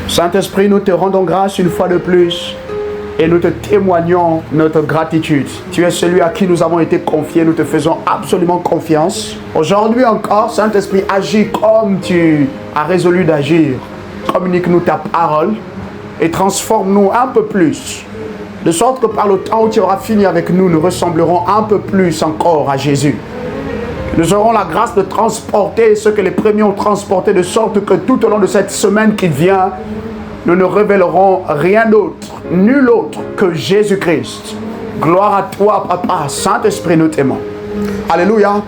Saint-Esprit, nous te rendons grâce une fois de plus et nous te témoignons notre gratitude. Tu es celui à qui nous avons été confiés, nous te faisons absolument confiance. Aujourd'hui encore, Saint-Esprit, agis comme tu as résolu d'agir. Communique-nous ta parole et transforme-nous un peu plus. De sorte que par le temps où tu auras fini avec nous, nous ressemblerons un peu plus encore à Jésus. Nous aurons la grâce de transporter ce que les premiers ont transporté, de sorte que tout au long de cette semaine qui vient, nous ne révélerons rien d'autre, nul autre que Jésus-Christ. Gloire à toi, Papa. Saint-Esprit, nous t'aimons. Alléluia.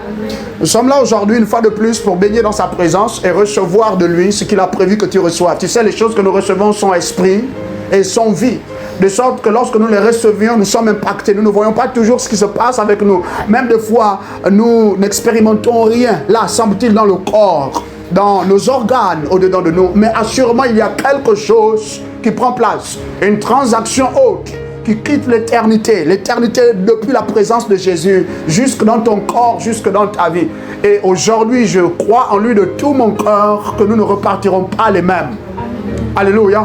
Nous sommes là aujourd'hui une fois de plus pour baigner dans sa présence et recevoir de lui ce qu'il a prévu que tu reçoives. Tu sais, les choses que nous recevons sont esprit et sont vie. De sorte que lorsque nous les recevions, nous sommes impactés. Nous ne voyons pas toujours ce qui se passe avec nous. Même des fois, nous n'expérimentons rien. Là, semble-t-il, dans le corps, dans nos organes au-dedans de nous. Mais assurément, il y a quelque chose qui prend place. Une transaction haute qui quitte l'éternité. L'éternité depuis la présence de Jésus jusque dans ton corps, jusque dans ta vie. Et aujourd'hui, je crois en lui de tout mon cœur que nous ne repartirons pas les mêmes. Alléluia.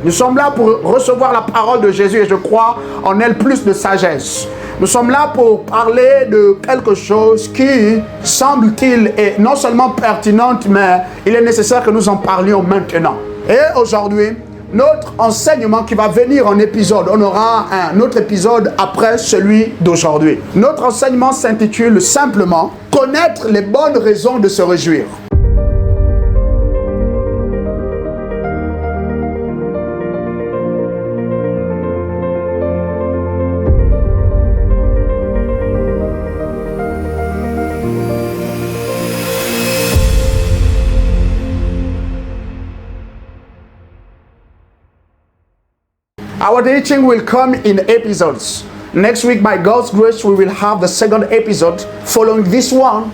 Nous sommes là pour recevoir la parole de Jésus et je crois en elle plus de sagesse. Nous sommes là pour parler de quelque chose qui, semble-t-il, est non seulement pertinente, mais il est nécessaire que nous en parlions maintenant. Et aujourd'hui, notre enseignement qui va venir en épisode, on aura un autre épisode après celui d'aujourd'hui. Notre enseignement s'intitule simplement « Connaître les bonnes raisons de se réjouir ». Our teaching will come in episodes. Next week, by God's grace, we will have the second episode following this one.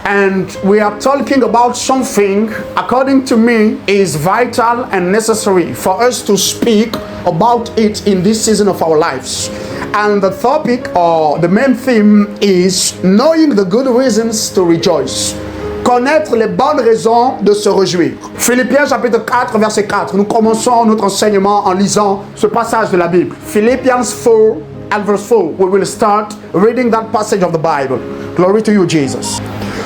And we are talking about something, according to me, is vital and necessary for us to speak about it in this season of our lives. And the topic or the main theme is knowing the good reasons to rejoice. Connaître les bonnes raisons de se réjouir. Philippiens chapitre 4, verset 4. Nous commençons notre enseignement en lisant ce passage de la Bible. Philippians 4 and verse 4. We will start reading that passage of the Bible. Glory to you, Jesus.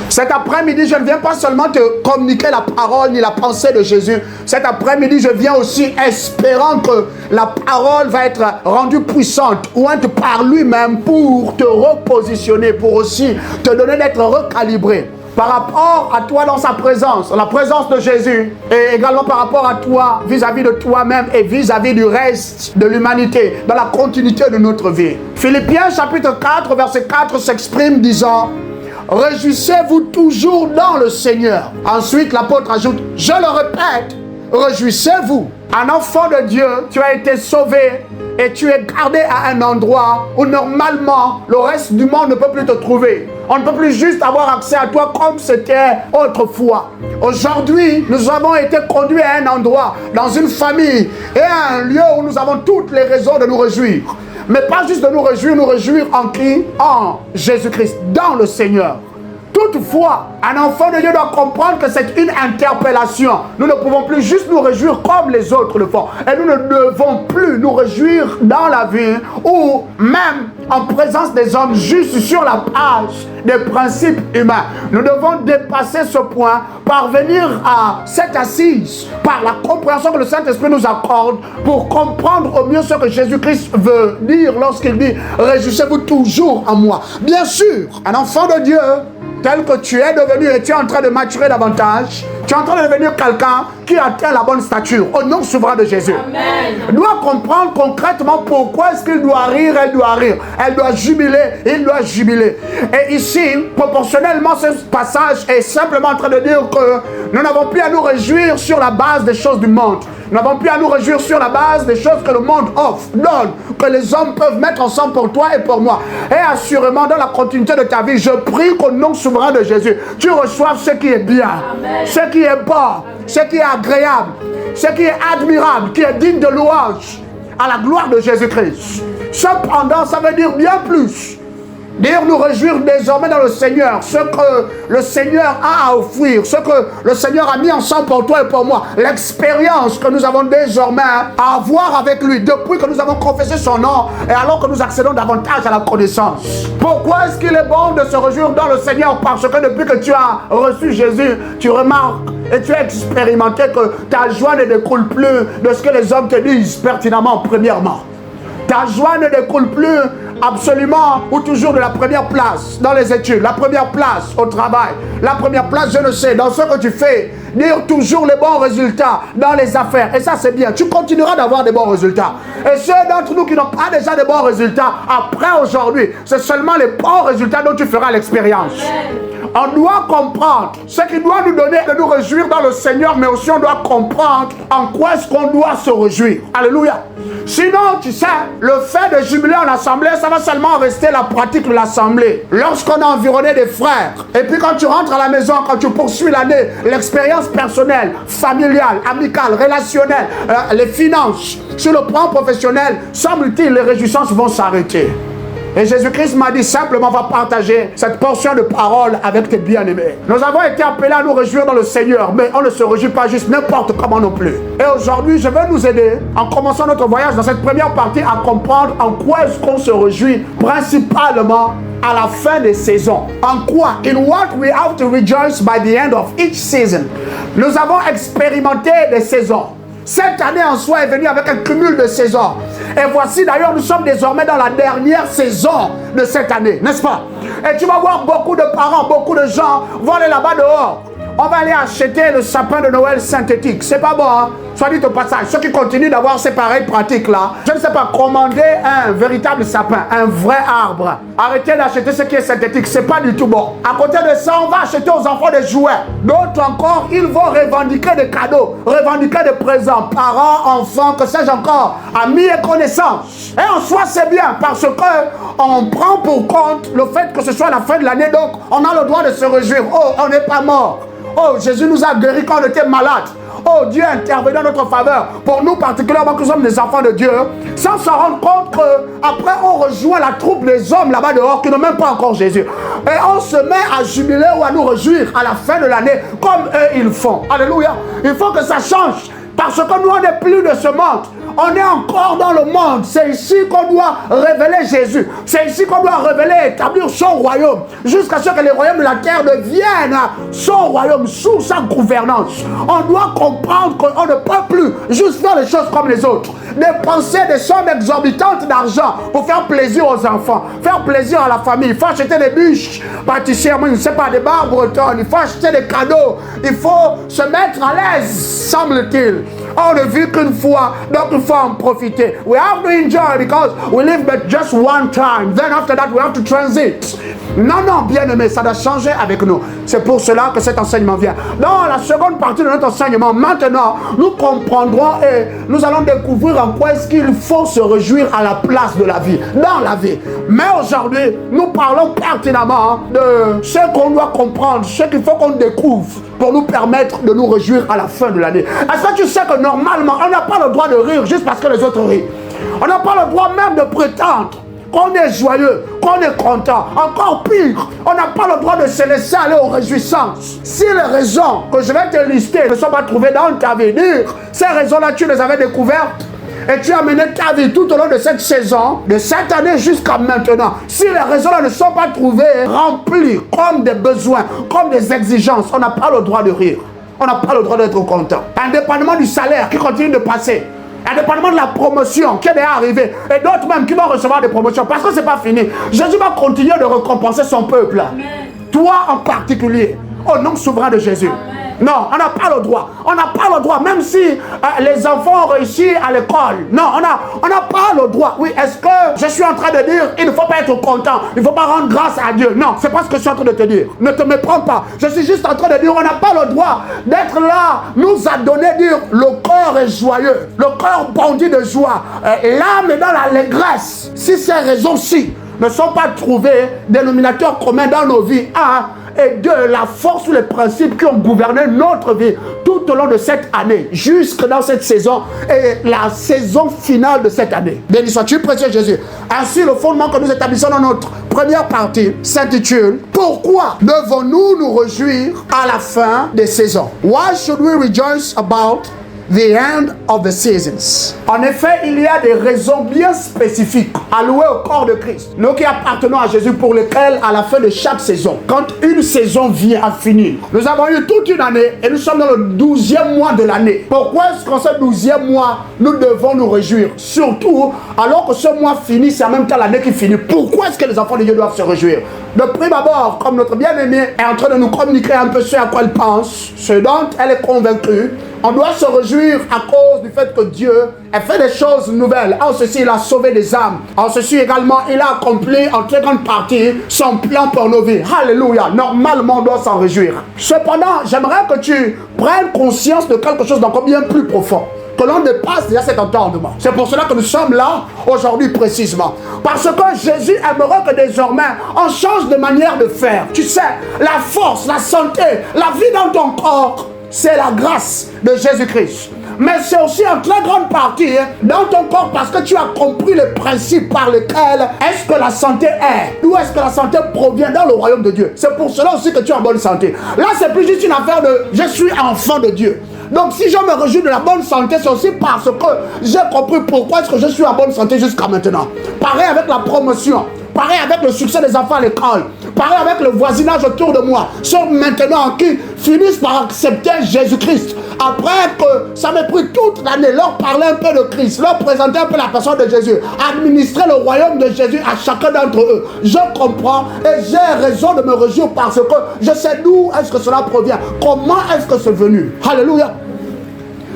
Cet après-midi, je ne viens pas seulement te communiquer la parole ni la pensée de Jésus. Cet après-midi, je viens aussi espérant que la parole va être rendue puissante, ointe par lui-même pour te repositionner, pour aussi te donner d'être recalibré par rapport à toi dans sa présence, la présence de Jésus, et également par rapport à toi, vis-à-vis de toi-même et vis-à-vis du reste de l'humanité, dans la continuité de notre vie. Philippiens chapitre 4, verset 4 s'exprime disant « Réjouissez-vous toujours dans le Seigneur ». Ensuite, l'apôtre ajoute « Je le répète, réjouissez-vous ». Un enfant de Dieu, tu as été sauvé et tu es gardé à un endroit où normalement le reste du monde ne peut plus te trouver. On ne peut plus juste avoir accès à toi comme c'était autrefois. Aujourd'hui, nous avons été conduits à un endroit, dans une famille et à un lieu où nous avons toutes les raisons de nous réjouir. Mais pas juste de nous réjouir en qui? En Jésus-Christ, dans le Seigneur. Toutefois, un enfant de Dieu doit comprendre que c'est une interpellation. Nous ne pouvons plus juste nous réjouir comme les autres le font. Et nous ne devons plus nous réjouir dans la vie ou même en présence des hommes juste sur la base des principes humains. Nous devons dépasser ce point, parvenir à cette assise par la compréhension que le Saint-Esprit nous accorde pour comprendre au mieux ce que Jésus-Christ veut dire lorsqu'il dit « Réjouissez-vous toujours en moi ». Bien sûr, un enfant de Dieu tel que tu es devenu et tu es en train de maturer davantage, tu es en train de devenir quelqu'un qui atteint la bonne stature au nom souverain de Jésus. Amen. Doit comprendre concrètement pourquoi est-ce qu'il doit rire, elle doit rire, elle doit jubiler, il doit jubiler. Et ici, proportionnellement, ce passage est simplement en train de dire que nous n'avons plus à nous réjouir sur la base des choses du monde. Nous n'avons plus à nous réjouir sur la base des choses que le monde offre, donne, que les hommes peuvent mettre ensemble pour toi et pour moi. Et assurément, dans la continuité de ta vie, je prie qu'au nom souverain de Jésus, tu reçoives ce qui est bien, Amen. Ce qui est bon, ce qui est agréable, ce qui est admirable, qui est digne de louange, à la gloire de Jésus-Christ. Cependant, ça veut dire bien plus Dire nous réjouir désormais dans le Seigneur, ce que le Seigneur a à offrir, ce que le Seigneur a mis ensemble pour toi et pour moi, l'expérience que nous avons désormais à avoir avec lui depuis que nous avons confessé son nom et alors que nous accédons davantage à la connaissance. Pourquoi est-ce qu'il est bon de se réjouir dans le Seigneur? Parce que depuis que tu as reçu Jésus, tu remarques et tu as expérimenté que ta joie ne découle plus de ce que les hommes te disent pertinemment, premièrement. Ta joie ne découle plus absolument ou toujours de la première place dans les études, la première place au travail, la première place, je ne sais, dans ce que tu fais. Dire toujours les bons résultats dans les affaires. Et ça, c'est bien. Tu continueras d'avoir des bons résultats. Et ceux d'entre nous qui n'ont pas déjà de bons résultats, après aujourd'hui, c'est seulement les bons résultats dont tu feras l'expérience. On doit comprendre ce qui doit nous donner de nous réjouir dans le Seigneur, mais aussi on doit comprendre en quoi est-ce qu'on doit se réjouir. Alléluia. Sinon, tu sais, le fait de jubiler en assemblée, ça va seulement rester la pratique de l'assemblée. Lorsqu'on est environné des frères, et puis quand tu rentres à la maison, quand tu poursuis l'année, l'expérience personnelle, familiale, amicale, relationnelle, les finances, sur le plan professionnel, semble-t-il, les réjouissances vont s'arrêter. Et Jésus-Christ m'a dit simplement, va partager cette portion de parole avec tes bien-aimés. Nous avons été appelés à nous réjouir dans le Seigneur, mais on ne se réjouit pas juste n'importe comment non plus. Et aujourd'hui, je vais nous aider, en commençant notre voyage dans cette première partie, à comprendre en quoi est-ce qu'on se réjouit, principalement à la fin des saisons. En quoi? In what we have to rejoice by the end of each season. Nous avons expérimenté des saisons. Cette année en soi est venue avec un cumul de saisons. Et voici d'ailleurs, nous sommes désormais dans la dernière saison de cette année, n'est-ce pas? Et tu vas voir beaucoup de parents, beaucoup de gens vont aller là-bas dehors. On va aller acheter le sapin de Noël synthétique. C'est pas bon, hein? Soit dit au passage, ceux qui continuent d'avoir ces pareilles pratiques-là, je ne sais pas, commander un véritable sapin, un vrai arbre. Arrêtez d'acheter ce qui est synthétique, c'est pas du tout bon. À côté de ça, on va acheter aux enfants des jouets. D'autres encore, ils vont revendiquer des cadeaux, revendiquer des présents, parents, enfants, que sais-je encore, amis et connaissances. Et en soi, c'est bien, parce que on prend pour compte le fait que ce soit la fin de l'année, donc on a le droit de se réjouir. Oh, on n'est pas mort. Oh, Jésus nous a guéris quand on était malade. Oh, Dieu intervenu en notre faveur. Pour nous particulièrement, que nous sommes des enfants de Dieu, sans se rendre compte qu'après on rejoint la troupe des hommes là-bas dehors qui n'ont même pas encore Jésus. Et on se met à jubiler ou à nous réjouir à la fin de l'année comme eux ils font. Alléluia. Il faut que ça change. Parce que nous, on n'est plus de ce monde. On est encore dans le monde. C'est ici qu'on doit révéler Jésus. C'est ici qu'on doit révéler, établir son royaume. Jusqu'à ce que les royaumes de la terre deviennent son royaume sous sa gouvernance. On doit comprendre qu'on ne peut plus juste faire les choses comme les autres. Dépenser des sommes exorbitantes d'argent pour faire plaisir aux enfants, faire plaisir à la famille. Il faut acheter des bûches pâtissières, je ne sais pas, des bars bretonnes. Il faut acheter des cadeaux. Il faut se mettre à l'aise, semble-t-il. On ne vit qu'une fois, donc il faut en profiter. We have to enjoy because we live but just one time. Then after that we have to transit. Non, bien aimé, ça doit changer avec nous. C'est pour cela que cet enseignement vient. Dans la seconde partie de notre enseignement, maintenant, nous comprendrons et nous allons découvrir en quoi est-ce qu'il faut se réjouir à la place de la vie, dans la vie. Mais aujourd'hui, nous parlons pertinemment de ce qu'on doit comprendre, ce qu'il faut qu'on découvre pour nous permettre de nous réjouir à la fin de l'année. Est-ce que tu sais que normalement, on n'a pas le droit de rire juste parce que les autres rient? On n'a pas le droit même de prétendre qu'on est joyeux, qu'on est content. Encore pire, on n'a pas le droit de se laisser aller aux réjouissances. Si les raisons que je vais te lister ne sont pas trouvées dans ta vie, ces raisons-là, tu les avais découvertes et tu as mené ta vie tout au long de cette saison, de cette année jusqu'à maintenant. Si les raisons-là ne sont pas trouvées, remplies comme des besoins, comme des exigences, on n'a pas le droit de rire. On n'a pas le droit d'être content. Indépendamment du salaire qui continue de passer, indépendamment de la promotion qui est déjà arrivée, et d'autres même qui vont recevoir des promotions, parce que ce n'est pas fini. Jésus va continuer de récompenser son peuple. Amen. Toi en particulier, au nom souverain de Jésus. Amen. Non, on n'a pas le droit. On n'a pas le droit, même si les enfants ont réussi à l'école. Non, on n'a pas le droit. Oui, est-ce que je suis en train de dire il ne faut pas être content, il ne faut pas rendre grâce à Dieu? Non, c'est pas ce que je suis en train de te dire. Ne te méprends pas. Je suis juste en train de dire on n'a pas le droit d'être là, nous adonner, dire le cœur est joyeux, le cœur bondit de joie, l'âme est dans l'allégresse. Si ces raisons-ci ne sont pas trouvées, dénominateurs communs dans nos vies, et de la force ou les principes qui ont gouverné notre vie tout au long de cette année, jusque dans cette saison et la saison finale de cette année. Béni sois-tu, précieux Jésus. Ainsi, le fondement que nous établissons dans notre première partie s'intitule « Pourquoi devons-nous nous réjouir à la fin des saisons ?» Why should we rejoice about the end of the seasons? En effet, il y a des raisons bien spécifiques allouées au corps de Christ. Nous qui appartenons à Jésus, pour lesquelles à la fin de chaque saison, quand une saison vient à finir, nous avons eu toute une année et nous sommes dans le 12e mois de l'année. Pourquoi est-ce qu'en ce 12e mois, nous devons nous réjouir? Surtout, alors que ce mois finit, c'est en même temps l'année qui finit. Pourquoi est-ce que les enfants de Dieu doivent se réjouir? De prime abord, comme notre bien-aimée est en train de nous communiquer un peu ce à quoi elle pense, ce dont elle est convaincue, on doit se réjouir à cause du fait que Dieu a fait des choses nouvelles. En ceci, il a sauvé des âmes. En ceci également, il a accompli en très grande partie son plan pour nos vies. Alléluia. Normalement, on doit s'en réjouir. Cependant, j'aimerais que tu prennes conscience de quelque chose d'encore bien plus profond, que l'on dépasse déjà cet entendement. C'est pour cela que nous sommes là aujourd'hui précisément. Parce que Jésus aimerait que désormais on change de manière de faire. Tu sais, la force, la santé, la vie dans ton corps, c'est la grâce de Jésus-Christ. Mais c'est aussi en très grande partie dans ton corps parce que tu as compris les principes par lesquels est-ce que la santé est. D'où est-ce que la santé provient dans le royaume de Dieu. C'est pour cela aussi que tu es en bonne santé. Là, c'est plus juste une affaire de je suis enfant de Dieu. Donc si je me réjouis de la bonne santé, c'est aussi parce que j'ai compris pourquoi est-ce que je suis en bonne santé jusqu'à maintenant. Pareil avec la promotion, pareil avec le succès des enfants à l'école, pareil avec le voisinage autour de moi, sont maintenant qui finissent par accepter Jésus-Christ. Après que ça m'ait pris toute l'année, leur parler un peu de Christ, leur présenter un peu la personne de Jésus, administrer le royaume de Jésus à chacun d'entre eux. Je comprends et j'ai raison de me réjouir parce que je sais d'où est-ce que cela provient, comment est-ce que c'est venu. Alléluia.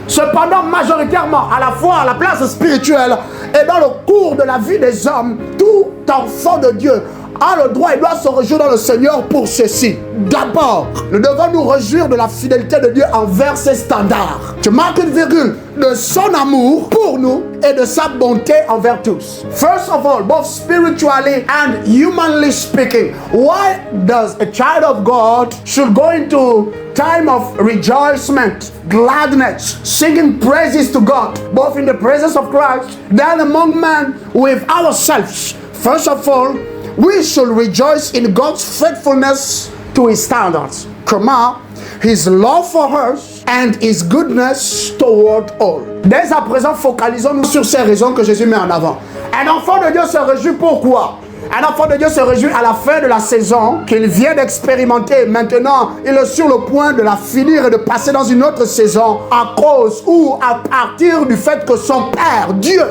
Cependant, majoritairement, à la fois à la place spirituelle et dans le cours de la vie des hommes, tout enfant de Dieu a le droit et doit se réjouir dans le Seigneur pour ceci. D'abord, nous devons nous réjouir de la fidélité de Dieu envers ses standards. Tu marques une virgule, de son amour pour nous et de sa bonté envers tous. First of all, both spiritually and humanly speaking, why does a child of God should go into time of rejoicement, gladness, singing praises to God, both in the presence of Christ, then among men with ourselves? First of all, we should rejoice in God's faithfulness to his standards. Comment? His love for us and his goodness toward all. Dès à présent, focalisons-nous sur ces raisons que Jésus met en avant. Un enfant de Dieu se réjouit pourquoi? Un enfant de Dieu se réjouit à la fin de la saison qu'il vient d'expérimenter. Maintenant, il est sur le point de la finir et de passer dans une autre saison à cause ou à partir du fait que son Père, Dieu,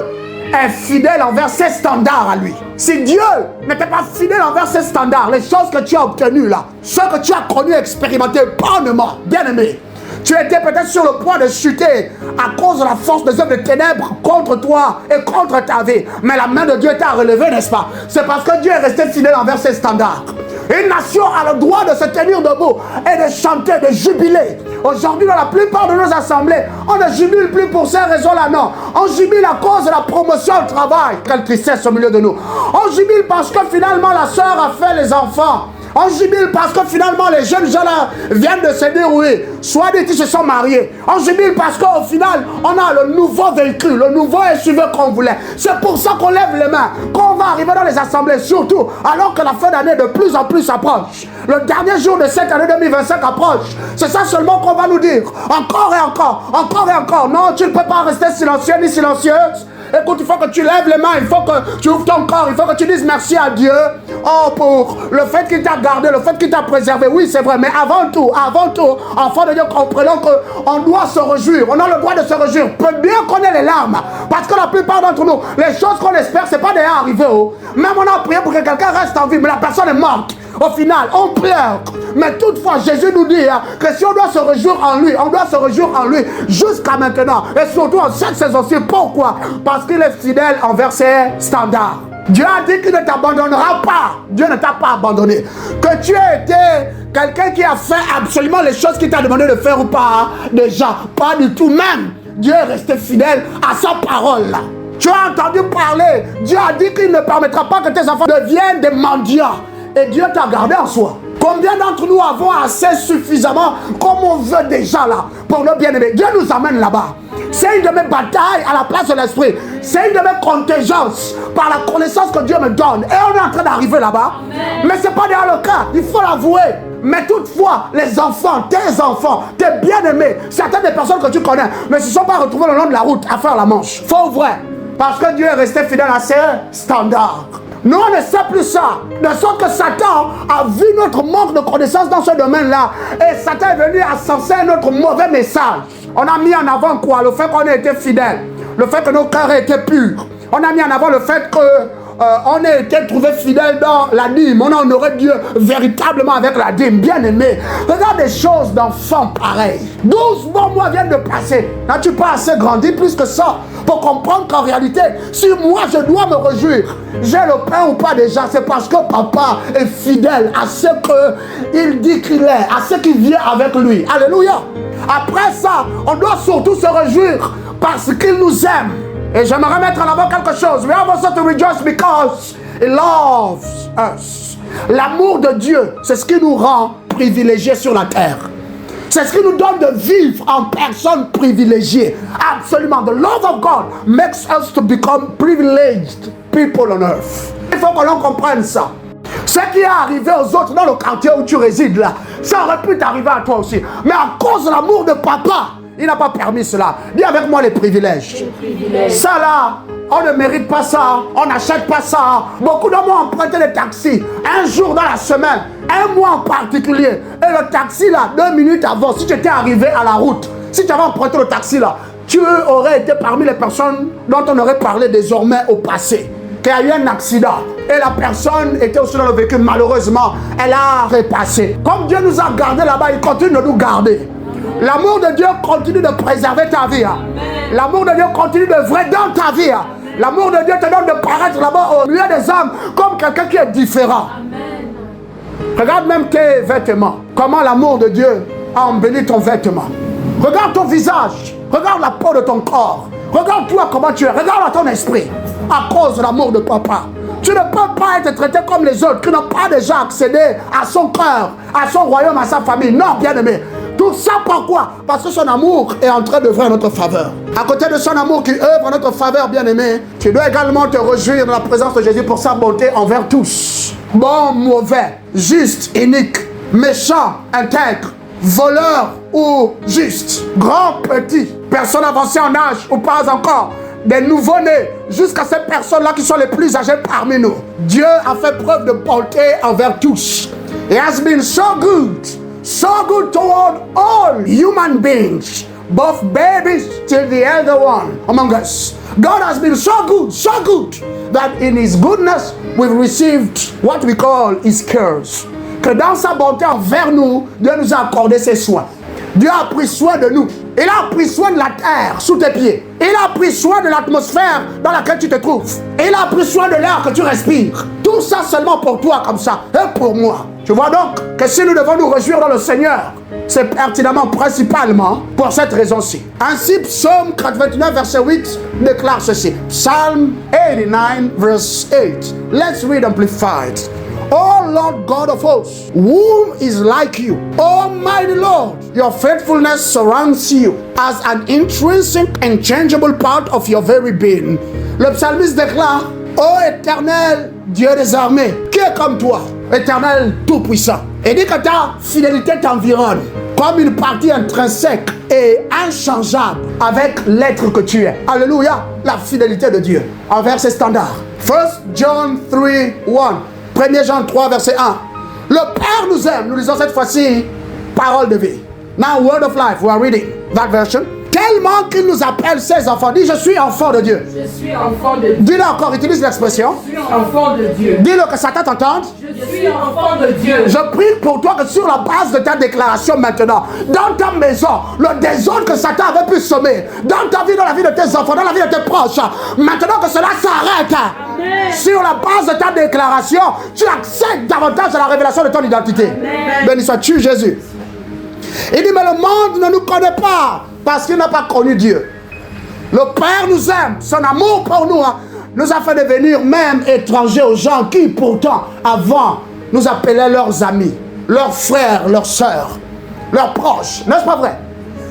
est fidèle envers ses standards à lui. Si Dieu n'était pas fidèle envers ses standards, les choses que tu as obtenues là, ce que tu as connu et expérimenté, bonnement, bien-aimé, tu étais peut-être sur le point de chuter à cause de la force des œuvres de ténèbres contre toi et contre ta vie. Mais la main de Dieu t'a relevé, n'est-ce pas? C'est parce que Dieu est resté fidèle envers ses standards. Une nation a le droit de se tenir debout et de chanter, de jubiler. Aujourd'hui, dans la plupart de nos assemblées, on ne jubile plus pour ces raisons-là, non. On jubile à cause de la promotion au travail. Quelle tristesse au milieu de nous. On jubile parce que finalement la sœur a fait les enfants. On jubile parce que finalement les jeunes gens là viennent de se dérouler. Soit dit qu'ils se sont mariés. On jubile parce qu'au final, on a le nouveau véhicule, le nouveau SUV qu'on voulait. C'est pour ça qu'on lève les mains. Quand on va arriver dans les assemblées, surtout alors que la fin d'année de plus en plus approche. Le dernier jour de cette année 2025 approche. C'est ça seulement qu'on va nous dire. Encore et encore, encore et encore. Non, tu ne peux pas rester silencieux ni silencieuse. Écoute, il faut que tu lèves les mains, il faut que tu ouvres ton corps, il faut que tu dises merci à Dieu pour le fait qu'il t'a gardé, le fait qu'il t'a préservé. Oui, c'est vrai, mais avant tout, enfant de Dieu, comprenons qu'on doit se réjouir. On a le droit de se réjouir. Peut bien qu'on ait les larmes, parce que la plupart d'entre nous, les choses qu'on espère, c'est pas déjà arrivé. Même on a prié pour que quelqu'un reste en vie, mais la personne est morte. Au final, on pleure. Mais toutefois, Jésus nous dit que si on doit se réjouir en lui, on doit se réjouir en lui jusqu'à maintenant. Et surtout en cette saison-ci. Pourquoi? Parce qu'il est fidèle envers ses standards. Dieu a dit qu'il ne t'abandonnera pas. Dieu ne t'a pas abandonné. Que tu aies été quelqu'un qui a fait absolument les choses qu'il t'a demandé de faire ou pas. Déjà, pas du tout. Même, Dieu est resté fidèle à sa parole là. Tu as entendu parler. Dieu a dit qu'il ne permettra pas que tes enfants deviennent des mendiants. Et Dieu t'a gardé en soi. Combien d'entre nous avons assez suffisamment comme on veut déjà là pour nos bien-aimés? Dieu nous amène là-bas. C'est une de mes batailles à la place de l'esprit. C'est une de mes contingences par la connaissance que Dieu me donne. Et on est en train d'arriver là-bas. Mais ce n'est pas déjà le cas. Il faut l'avouer. Mais toutefois, les enfants, tes bien-aimés, certaines des personnes que tu connais ne se sont pas retrouvées le long de la route à faire la manche. Faux ou vrai? Parce que Dieu est resté fidèle à ses standards. Nous, on ne sait plus ça. De sorte que Satan a vu notre manque de connaissance dans ce domaine-là. Et Satan est venu ascenser notre mauvais message. On a mis en avant quoi? Le fait qu'on ait été fidèles. Le fait que nos cœurs aient été purs. On a mis en avant le fait que on a été trouvé fidèle dans la dîme. On a honoré Dieu véritablement avec la dîme. Bien aimé. Regarde des choses d'enfants pareilles. 12 bons mois viennent de passer. N'as-tu pas assez grandi plus que ça pour comprendre qu'en réalité, si moi je dois me réjouir, j'ai le pain ou pas déjà, c'est parce que papa est fidèle à ce qu'il dit qu'il est, à ce qui vient avec lui. Alléluia. Après ça, on doit surtout se réjouir parce qu'il nous aime. Et j'aimerais mettre en avant quelque chose. We have also to rejoice because he loves us. L'amour de Dieu, c'est ce qui nous rend privilégiés sur la terre. C'est ce qui nous donne de vivre en personne privilégiée. Absolument. The love of God makes us to become privileged people on earth. Il faut que l'on comprenne ça. Ce qui est arrivé aux autres dans le quartier où tu résides là, ça aurait pu t'arriver à toi aussi. Mais à cause de l'amour de papa, il n'a pas permis cela. Dis avec moi les privilèges. Ça là, on ne mérite pas ça. On n'achète pas ça. Beaucoup d'hommes ont emprunté les taxis. Un jour dans la semaine. Un mois en particulier. Et le taxi là, 2 minutes avant, si tu étais arrivé à la route, si tu avais emprunté le taxi là, tu aurais été parmi les personnes dont on aurait parlé désormais au passé. Qu'il y a eu un accident. Et la personne était aussi dans le véhicule. Malheureusement, elle a repassé. Comme Dieu nous a gardés là-bas, il continue de nous garder. L'amour de Dieu continue de préserver ta vie. L'amour de Dieu continue de vrai dans ta vie. L'amour de Dieu te donne de paraître là-bas au milieu des hommes comme quelqu'un qui est différent. Amen. Regarde même tes vêtements. Comment l'amour de Dieu a embelli ton vêtement. Regarde ton visage. Regarde la peau de ton corps. Regarde-toi comment tu es. Regarde ton esprit. À cause de l'amour de papa. Tu ne peux pas être traité comme les autres qui n'ont pas déjà accédé à son cœur, à son royaume, à sa famille. Non, bien-aimé. Tout ça pourquoi? Parce que son amour est en train d'œuvrer en notre faveur. À côté de son amour qui œuvre en notre faveur, bien-aimé, tu dois également te réjouir de la présence de Jésus pour sa bonté envers tous. Bon, mauvais, juste, unique, méchant, intègre, voleur ou juste, grand, petit, personne avancée en âge ou pas encore, des nouveau-nés, jusqu'à ces personnes-là qui sont les plus âgées parmi nous. Dieu a fait preuve de bonté envers tous. He has been so good toward all human beings, both babies till the elder one among us. God has been so good, that in His goodness we've received what we call His cares. Que dans sa bonté envers nous, Dieu nous a accordé ses soins. Dieu a pris soin de nous. Il a pris soin de la terre sous tes pieds. Il a pris soin de l'atmosphère dans laquelle tu te trouves. Il a pris soin de l'air que tu respires. Tout ça seulement pour toi comme ça et pour moi. Tu vois donc que si nous devons nous réjouir dans le Seigneur, c'est pertinemment, principalement pour cette raison-ci. Ainsi, Psaume 89, verset 8 déclare ceci. Psalm 89, verse 8. Let's read Amplified. Oh Lord God of hosts, whom is like you? Almighty Lord, your faithfulness surrounds you as an intrinsic and changeable part of your very being. Le psalmiste déclare, ô éternel Dieu des armées, qui est comme toi, éternel tout-puissant. Et dit que ta fidélité t'environne comme une partie intrinsèque et inchangeable avec l'être que tu es. Alléluia, la fidélité de Dieu envers ses standards. 1 John 3, 1. 1 Jean 3, verset 1. Le Père nous aime. Nous lisons cette fois-ci parole de vie. Now, word of life. We are reading that version. Tellement qu'il nous appelle ses enfants. Dis, je suis enfant de Dieu. Je suis enfant de Dieu. Dis-le encore, utilise l'expression. Je suis enfant de Dieu. Dis-le que Satan t'entende. Je suis enfant de Dieu. Je prie pour toi que sur la base de ta déclaration maintenant, dans ta maison, le désordre que Satan avait pu semer, dans ta vie, dans la vie de tes enfants, dans la vie de tes proches, maintenant que cela s'arrête. Amen. Sur la base de ta déclaration, tu accèdes davantage à la révélation de ton identité. Béni sois-tu, Jésus. Il dit, mais le monde ne nous connaît pas parce qu'il n'a pas connu Dieu. Le Père nous aime, son amour pour nous nous a fait devenir même étrangers aux gens qui pourtant avant nous appelaient leurs amis. leurs frères, leurs sœurs, leurs proches. N'est-ce pas vrai?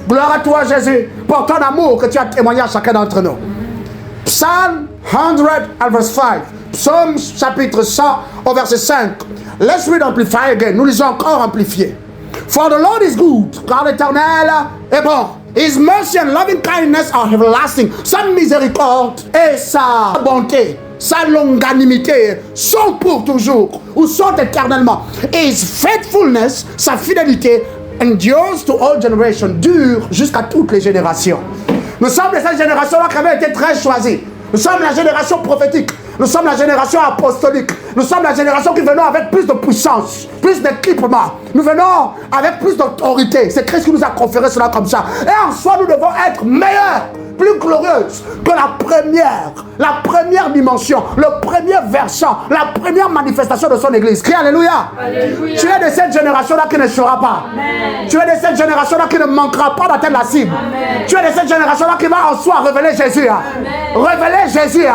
Gloire à toi, Jésus, pour ton amour que tu as témoigné à chacun d'entre nous. Psalm 100 and verse 5. Psaume chapitre 100 au verset 5. Let's read Amplify again. Nous lisons encore amplifié. For the Lord is good, car l'Éternel est bon. His mercy and loving kindness are everlasting. Sa miséricorde et sa bonté, sa longanimité sont pour toujours ou sont éternellement. His faithfulness, sa fidélité, endures to all generations, dure jusqu'à toutes les générations. Nous sommes de cette génération-là qui avait été très choisie. Nous sommes la génération prophétique. Nous sommes la génération apostolique. Nous sommes la génération qui venons avec plus de puissance, plus d'équipement. Nous venons avec plus d'autorité. C'est Christ qui nous a conféré cela comme ça. Et en soi, nous devons être meilleurs, plus glorieuses que la première dimension, le premier versant, la première manifestation de son Église. Crie Alléluia. Alléluia. Tu es de cette génération-là qui ne sera pas. Amen. Tu es de cette génération-là qui ne manquera pas d'atteindre la cible. Amen. Tu es de cette génération-là qui va en soi révéler Jésus. Amen. Révéler Jésus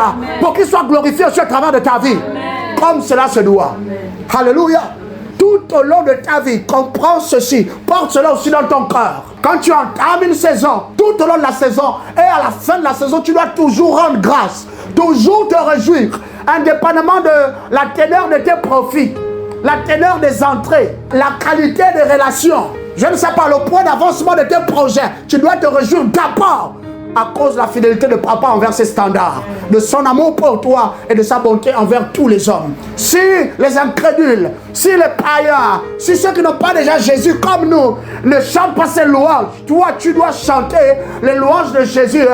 pour qu'il soit glorifié au travers de ta vie. Amen. Comme cela se doit. Amen. Alléluia. Tout au long de ta vie, comprends ceci, porte cela aussi dans ton cœur. Quand tu entames une saison, tout au long de la saison et à la fin de la saison, tu dois toujours rendre grâce, toujours te réjouir, indépendamment de la teneur de tes profits, la teneur des entrées, la qualité des relations. Je ne sais pas, le point d'avancement de tes projets, tu dois te réjouir d'abord à cause de la fidélité de papa envers ses standards, de son amour pour toi et de sa bonté envers tous les hommes. Si les incrédules, si les païens, si ceux qui n'ont pas déjà Jésus comme nous ne chantent pas ses louanges, toi tu dois chanter les louanges de Jésus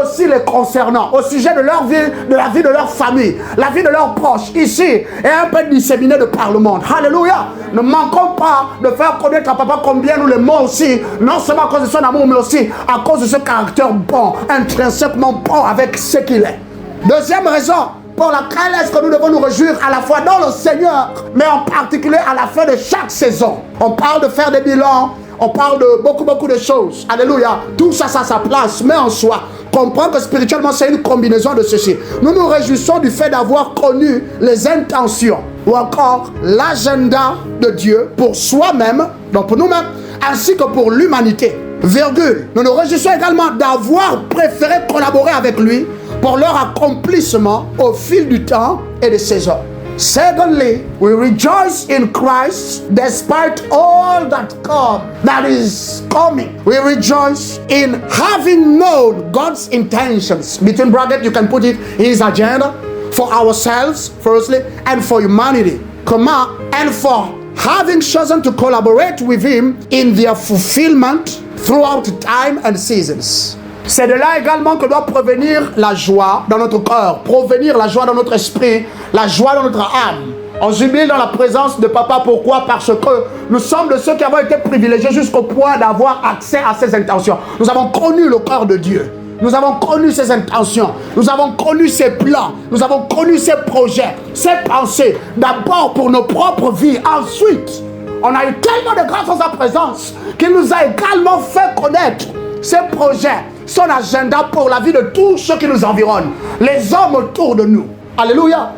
aussi les concernant, au sujet de leur vie, de la vie de leur famille, la vie de leurs proches, ici et un peu disséminé de par le monde. Alléluia. Ne manquons pas de faire connaître à papa combien nous l'aimons aussi, non seulement à cause de son amour, mais aussi à cause de ce caractère bon, intrinsèquement bon avec ce qu'il est. Deuxième raison pour laquelle est-ce que nous devons nous réjouir à la fois dans le Seigneur, mais en particulier à la fin de chaque saison. On parle de faire des bilans, on parle de beaucoup de choses. Alléluia. Tout ça, ça a sa place, mais en soi, comprends que spirituellement, c'est une combinaison de ceci. Nous nous réjouissons du fait d'avoir connu les intentions ou encore l'agenda de Dieu pour soi-même, donc pour nous-mêmes, ainsi que pour l'humanité. Virgule. Nous nous réjouissons également d'avoir préféré collaborer avec lui pour leur accomplissement au fil du temps et des saisons. Secondly, we rejoice in Christ despite all that is coming. We rejoice in having known God's intentions. Between brackets, you can put it, his agenda for ourselves, firstly, and for humanity. Comma, and for having chosen to collaborate with him in their fulfillment throughout time and seasons. C'est de là également que doit provenir la joie dans notre cœur, provenir la joie dans notre esprit, la joie dans notre âme. On jubile dans la présence de papa. Pourquoi? Parce que nous sommes de ceux qui avons été privilégiés jusqu'au point d'avoir accès à ses intentions. Nous avons connu le cœur de Dieu. Nous avons connu ses intentions. Nous avons connu ses plans. Nous avons connu ses projets, ses pensées. D'abord pour nos propres vies. Ensuite, on a eu tellement de grâce en sa présence qu'il nous a également fait connaître ses projets, son agenda pour la vie de tous ceux qui nous environnent, les hommes autour de nous. Alléluia.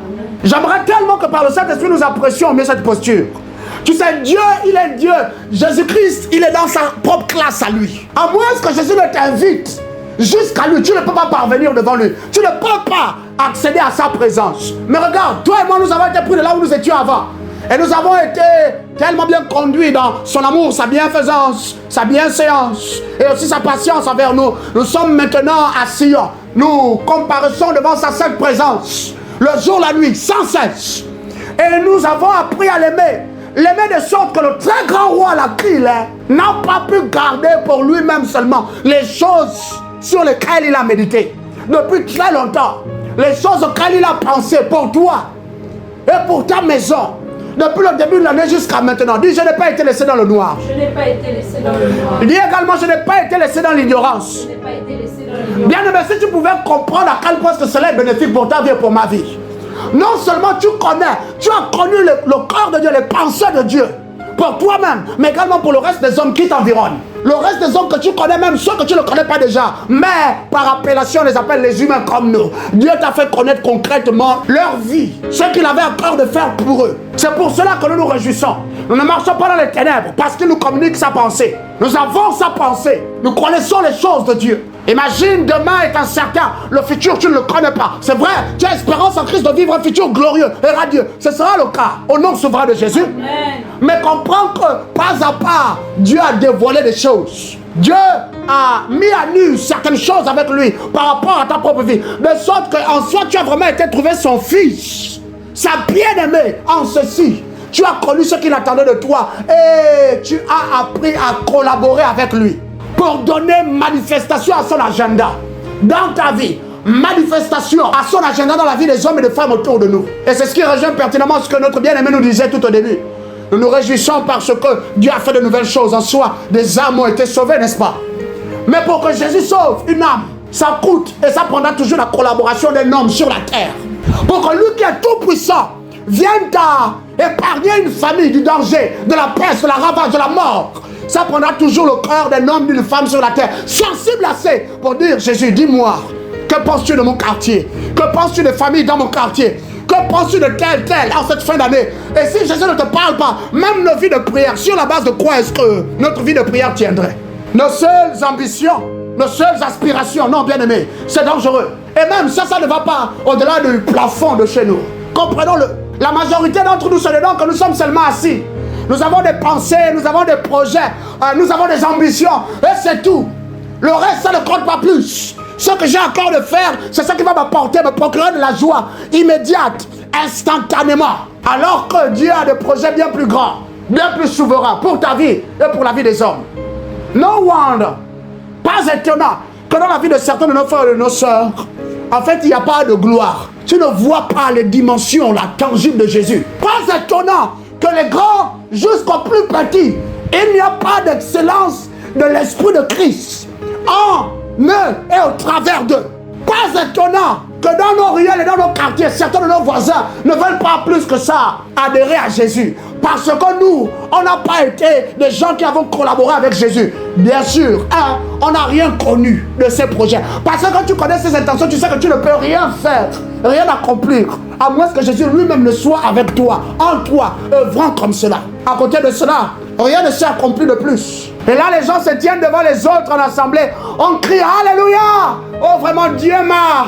J'aimerais tellement que par le Saint-Esprit nous apprécions mieux cette posture. Tu sais, Dieu, il est Dieu. Jésus-Christ, il est dans sa propre classe à lui. À moins que Jésus ne t'invite jusqu'à lui, tu ne peux pas parvenir devant lui. Tu ne peux pas accéder à sa présence. Mais regarde, toi et moi, nous avons été pris de là où nous étions avant. Et nous avons été tellement bien conduits dans son amour, sa bienfaisance, sa bienséance et aussi sa patience envers nous. Nous sommes maintenant à Sion. Nous comparaissons devant sa sainte présence, le jour, la nuit, sans cesse. Et nous avons appris à l'aimer. L'aimer de sorte que le très grand roi, là qu'il est, n'a pas pu garder pour lui-même seulement les choses sur lesquelles il a médité. Depuis très longtemps, les choses auxquelles il a pensé pour toi et pour ta maison. Depuis le début de l'année jusqu'à maintenant. Dis, je n'ai pas été laissé dans le noir. Je n'ai pas été laissé dans le noir. Dis également, je n'ai pas été laissé dans l'ignorance. Je n'ai pas été laissé dans l'ignorance. Bien aimé, si tu pouvais comprendre à quel point cela est bénéfique pour ta vie et pour ma vie. Non seulement tu connais, tu as connu le cœur de Dieu, les pensées de Dieu. Pour toi-même, mais également pour le reste des hommes qui t'environnent. Le reste des hommes que tu connais, même ceux que tu ne connais pas déjà, mais par appellation, on les appelle les humains comme nous. Dieu t'a fait connaître concrètement leur vie, ce qu'il avait à cœur de faire pour eux. C'est pour cela que nous nous réjouissons. Nous ne marchons pas dans les ténèbres parce qu'il nous communique sa pensée. Nous avons sa pensée. Nous connaissons les choses de Dieu. Imagine, demain est incertain. Le futur, tu ne le connais pas. C'est vrai, tu as espérance en Christ de vivre un futur glorieux et radieux. Ce sera le cas, au nom souverain de Jésus. Amen. Mais comprends que, pas à pas, Dieu a dévoilé des choses. Dieu a mis à nu certaines choses avec lui par rapport à ta propre vie. De sorte qu'en soi, tu as vraiment été trouvé son fils, sa bien-aimée en ceci. Tu as connu ce qu'il attendait de toi et tu as appris à collaborer avec lui pour donner manifestation à son agenda dans ta vie, manifestation à son agenda dans la vie des hommes et des femmes autour de nous. Et c'est ce qui rejoint pertinemment ce que notre bien-aimé nous disait tout au début. Nous nous réjouissons parce que Dieu a fait de nouvelles choses en soi. Des âmes ont été sauvées, n'est-ce pas? Mais pour que Jésus sauve une âme, ça coûte et ça prendra toujours la collaboration d'un homme sur la terre. Pour que lui qui est tout puissant vienne à épargner une famille du danger, de la peste, de la ravage, de la mort. Ça prendra toujours le cœur d'un homme, d'une femme sur la terre, sensible assez pour dire, Jésus, dis-moi, que penses-tu de mon quartier? Que penses-tu des familles dans mon quartier? Que penses-tu de tel en cette fin d'année? Et si Jésus ne te parle pas, même nos vies de prière, sur la base de quoi est-ce que notre vie de prière tiendrait? Nos seules ambitions, nos seules aspirations, non bien aimés, c'est dangereux. Et même ça ne va pas au-delà du plafond de chez nous. Comprenons-le. La majorité d'entre nous, c'est dedans que nous sommes seulement assis. Nous avons des pensées, nous avons des projets, nous avons des ambitions, et c'est tout. Le reste, ça ne compte pas plus. Ce que j'ai encore de faire, c'est ce qui va m'apporter, me procurer de la joie immédiate, instantanément. Alors que Dieu a des projets bien plus grands, bien plus souverains pour ta vie et pour la vie des hommes. No wonder, pas étonnant que dans la vie de certains de nos frères et de nos sœurs, en fait, il n'y a pas de gloire. Tu ne vois pas les dimensions, la tangible de Jésus. Pas étonnant que les grands jusqu'aux plus petits, il n'y a pas d'excellence de l'esprit de Christ en eux et au travers d'eux. Pas étonnant que dans nos ruelles et dans nos quartiers, certains de nos voisins ne veulent pas plus que ça adhérer à Jésus. Parce que nous, on n'a pas été des gens qui avons collaboré avec Jésus. Bien sûr, on n'a rien connu de ces projets. Parce que quand tu connais ses intentions, tu sais que tu ne peux rien faire, rien accomplir, à moins que Jésus lui-même ne soit avec toi, en toi, œuvrant comme cela. À côté de cela, rien ne s'est accompli de plus. Et là, les gens se tiennent devant les autres en assemblée. On crie Alléluia! Oh, vraiment, Dieu m'a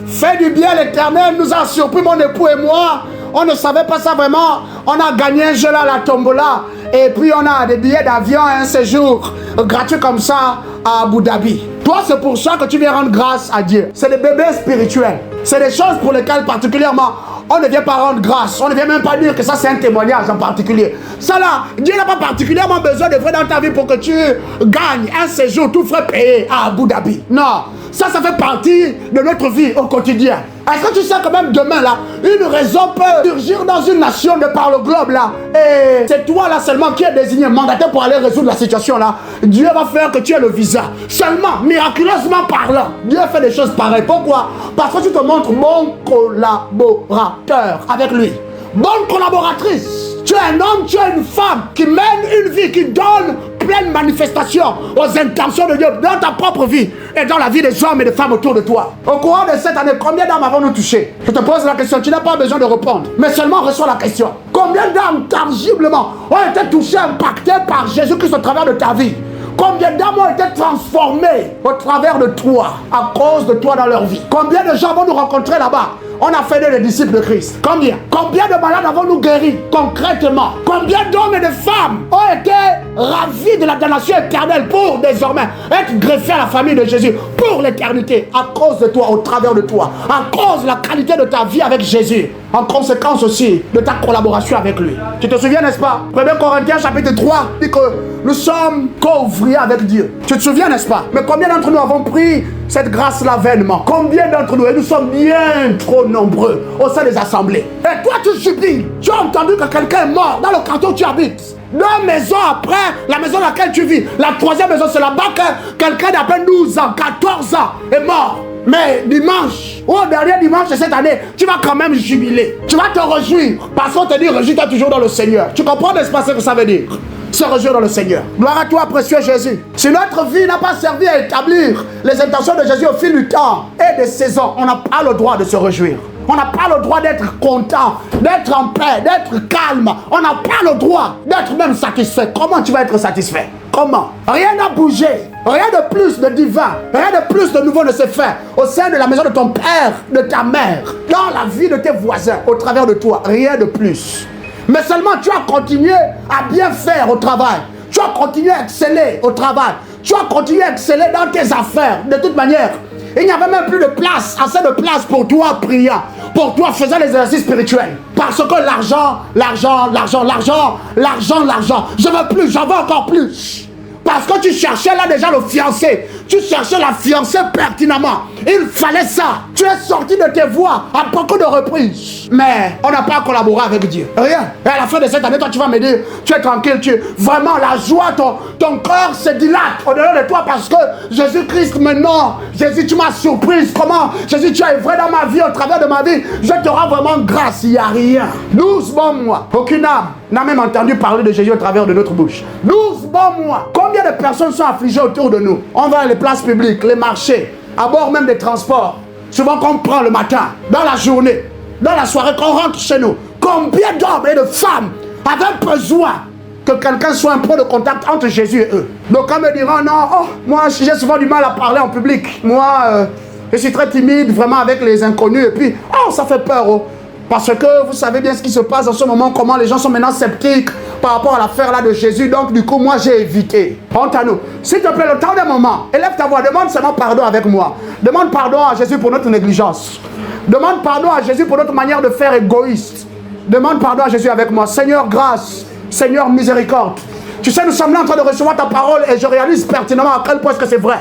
fait du bien, l'Éternel nous a surpris, mon époux et moi. On ne savait pas ça vraiment. On a gagné un jeu là, la tombola. Et puis on a des billets d'avion, un séjour gratuit comme ça à Abu Dhabi. Toi, c'est pour ça que tu viens rendre grâce à Dieu. C'est des bébés spirituels. C'est des choses pour lesquelles particulièrement on ne vient pas rendre grâce. On ne vient même pas dire que ça c'est un témoignage en particulier. Ça là, Dieu n'a pas particulièrement besoin de vrai dans ta vie pour que tu gagnes un séjour tout frais payé à Abu Dhabi. Non, ça fait partie de notre vie au quotidien. Est-ce que tu sais que même demain là, une raison peut surgir dans une nation de par le globe là, et c'est toi là seulement qui est désigné, mandaté pour aller résoudre la situation là. Dieu va faire que tu aies le visa. Seulement, miraculeusement parlant, Dieu fait des choses pareilles. Pourquoi? Parce que tu te montres bon collaborateur avec lui. Bonne collaboratrice. Tu es un homme, tu es une femme qui mène une vie, qui donne pleine manifestation aux intentions de Dieu dans ta propre vie et dans la vie des hommes et des femmes autour de toi. Au courant de cette année, combien d'âmes avons-nous touché? Je te pose la question, tu n'as pas besoin de répondre, mais seulement reçois la question. Combien d'âmes tangiblement ont été touchées, impactées par Jésus-Christ au travers de ta vie? Combien d'âmes ont été transformées au travers de toi, à cause de toi dans leur vie? Combien de gens vont nous rencontrer là-bas? On a fait des disciples de Christ. Combien? Combien de malades avons-nous guéris concrètement? Combien d'hommes et de femmes ont été ravis de la damnation éternelle pour désormais être greffés à la famille de Jésus pour l'éternité à cause de toi, au travers de toi, à cause de la qualité de ta vie avec Jésus, en conséquence aussi de ta collaboration avec lui. Tu te souviens, n'est-ce pas? 1 Corinthiens chapitre 3 dit que nous sommes co-ouvriers avec Dieu. Tu te souviens, n'est-ce pas? Mais combien d'entre nous avons pris cette grâce-là vainement? Combien d'entre nous, et nous sommes bien trop nombreux au sein des assemblées. Et toi, tu jubiles. Tu as entendu que quelqu'un est mort dans le canton où tu habites. 2 maisons après la maison dans laquelle tu vis. La 3e maison, c'est là-bas que quelqu'un d'à peine 12 ans, 14 ans est mort. Mais dimanche, ou au dernier dimanche de cette année, tu vas quand même jubiler. Tu vas te réjouir. Parce qu'on te dit, réjouis-toi toujours dans le Seigneur. Tu comprends, n'est-ce pas ce que ça veut dire? se réjouir dans le Seigneur. Gloire à toi, précieux Jésus. Si notre vie n'a pas servi à établir les intentions de Jésus au fil du temps et des saisons, on n'a pas le droit de se réjouir. On n'a pas le droit d'être content, d'être en paix, d'être calme. On n'a pas le droit d'être même satisfait. Comment tu vas être satisfait? Comment? Rien n'a bougé. Rien de plus de divin, rien de plus de nouveau ne s'est fait au sein de la maison de ton père, de ta mère, dans la vie de tes voisins, au travers de toi. Rien de plus. Mais seulement tu as continué à bien faire au travail. Tu as continué à exceller au travail. Tu as continué à exceller dans tes affaires. De toute manière, il n'y avait même plus de place, assez de place pour toi priant, pour toi faisant les exercices spirituels. Parce que l'argent, je veux plus, j'en veux encore plus. Parce que tu cherchais là déjà le fiancé. Tu cherchais la fiancée pertinemment. Il fallait ça. Tu es sorti de tes voies à beaucoup de reprises. Mais on n'a pas collaboré avec Dieu. Rien. Et à la fin de cette année, toi, tu vas me dire, tu es tranquille, vraiment la joie, ton cœur se dilate au-delà de toi parce que Jésus-Christ, maintenant, Jésus, tu m'as surprise. Comment? Jésus, tu as œuvré dans ma vie, au travers de ma vie. Je te rends vraiment grâce. Il n'y a rien. 12 bons mois. Aucune âme n'a même entendu parler de Jésus au travers de notre bouche. 12 bons mois. Combien de personnes sont affligées autour de nous? On va dans les places publiques, les marchés, à bord même des transports. Souvent qu'on prend le matin, dans la journée, dans la soirée, qu'on rentre chez nous. Combien d'hommes et de femmes avaient besoin que quelqu'un soit un point de contact entre Jésus et eux? Donc on me dira, non, moi j'ai souvent du mal à parler en public. Moi, je suis très timide vraiment avec les inconnus. Et puis, ça fait peur. Parce que vous savez bien ce qui se passe en ce moment, comment les gens sont maintenant sceptiques par rapport à l'affaire là de Jésus. Donc du coup, moi j'ai évité. Honte à nous. S'il te plaît, le temps d'un moment, élève ta voix, demande seulement pardon avec moi. Demande pardon à Jésus pour notre négligence. Demande pardon à Jésus pour notre manière de faire égoïste. Demande pardon à Jésus avec moi. Seigneur, grâce. Seigneur, miséricorde. Tu sais, nous sommes là en train de recevoir ta parole et je réalise pertinemment à quel point est-ce que c'est vrai.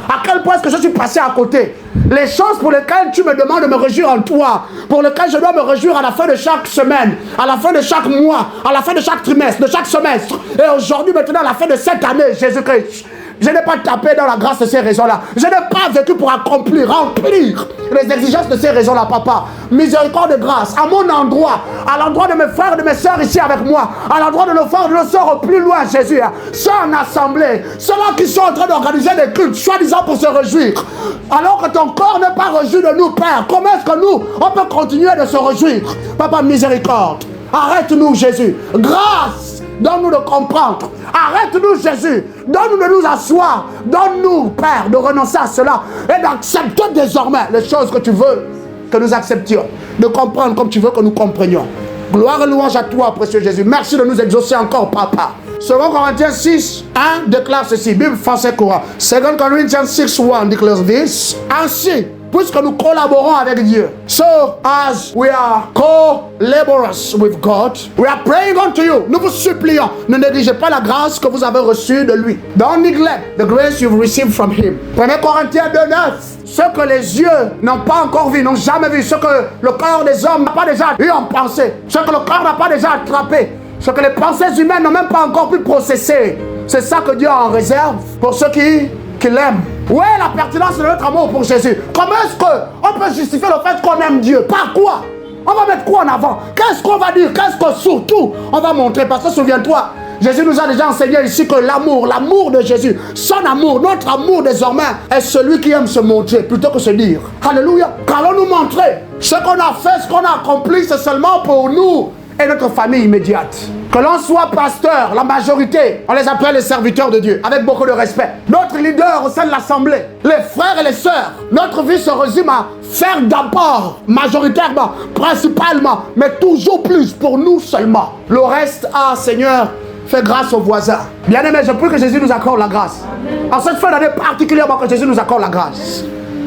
À quel point est-ce que je suis passé à côté. Les choses pour lesquelles tu me demandes de me réjouir en toi, pour lesquelles je dois me réjouir à la fin de chaque semaine, à la fin de chaque mois, à la fin de chaque trimestre, de chaque semestre. Et aujourd'hui, maintenant, à la fin de cette année, Jésus-Christ, je n'ai pas tapé dans la grâce de ces raisons-là. Je n'ai pas vécu pour accomplir, remplir les exigences de ces raisons-là, papa. Miséricorde et grâce, à mon endroit, à l'endroit de mes frères et de mes sœurs ici avec moi, à l'endroit de nos frères et de nos sœurs au plus loin, Jésus. Ceux en assemblée, ceux-là qui sont en train d'organiser des cultes, soi-disant pour se réjouir. Alors que ton corps n'est pas réjoui de nous, Père. Comment est-ce que nous, on peut continuer de se réjouir? Papa, miséricorde. Arrête-nous, Jésus. Grâce. Donne-nous de comprendre. Arrête-nous, Jésus. Donne-nous de nous asseoir. Donne-nous, Père, de renoncer à cela et d'accepter désormais les choses que tu veux que nous acceptions. De comprendre comme tu veux que nous comprenions. Gloire et louange à toi, précieux Jésus. Merci de nous exaucer encore, Papa. 2 Corinthiens 6, 1 déclare ceci. Bible français courant. 2 Corinthians 6, 1 declares this. Ainsi, puisque nous collaborons avec Dieu. So, as we are co-laborers with God, we are praying unto you. Nous vous supplions, ne négligez pas la grâce que vous avez reçue de lui. Don't neglect the grace you've received from him. 1 Corinthiens 2, 9. Ce que les yeux n'ont pas encore vu, n'ont jamais vu, ce que le cœur des hommes n'a pas déjà eu en pensée, ce que le cœur n'a pas déjà attrapé, ce que les pensées humaines n'ont même pas encore pu processer. C'est ça que Dieu a en réserve pour ceux qui l'aiment. Où est la pertinence de notre amour pour Jésus? Comment est-ce qu'on peut justifier le fait qu'on aime Dieu? Par quoi? On va mettre quoi en avant? Qu'est-ce qu'on va dire? Qu'est-ce que surtout on va montrer? Parce que souviens-toi, Jésus nous a déjà enseigné ici que l'amour de Jésus, son amour, notre amour désormais est celui qui aime se montrer plutôt que se dire. Alléluia. Qu'allons-nous montrer? Ce qu'on a fait, ce qu'on a accompli, c'est seulement pour nous et notre famille immédiate. Que l'on soit pasteur, la majorité, on les appelle les serviteurs de Dieu, avec beaucoup de respect. Notre leader au sein de l'assemblée, les frères et les sœurs, notre vie se résume à faire d'abord, majoritairement, principalement, mais toujours plus pour nous seulement. Le reste, Seigneur, fais grâce aux voisins. Bien-aimés, je prie que Jésus nous accorde la grâce. En cette fin d'année particulièrement, que Jésus nous accorde la grâce.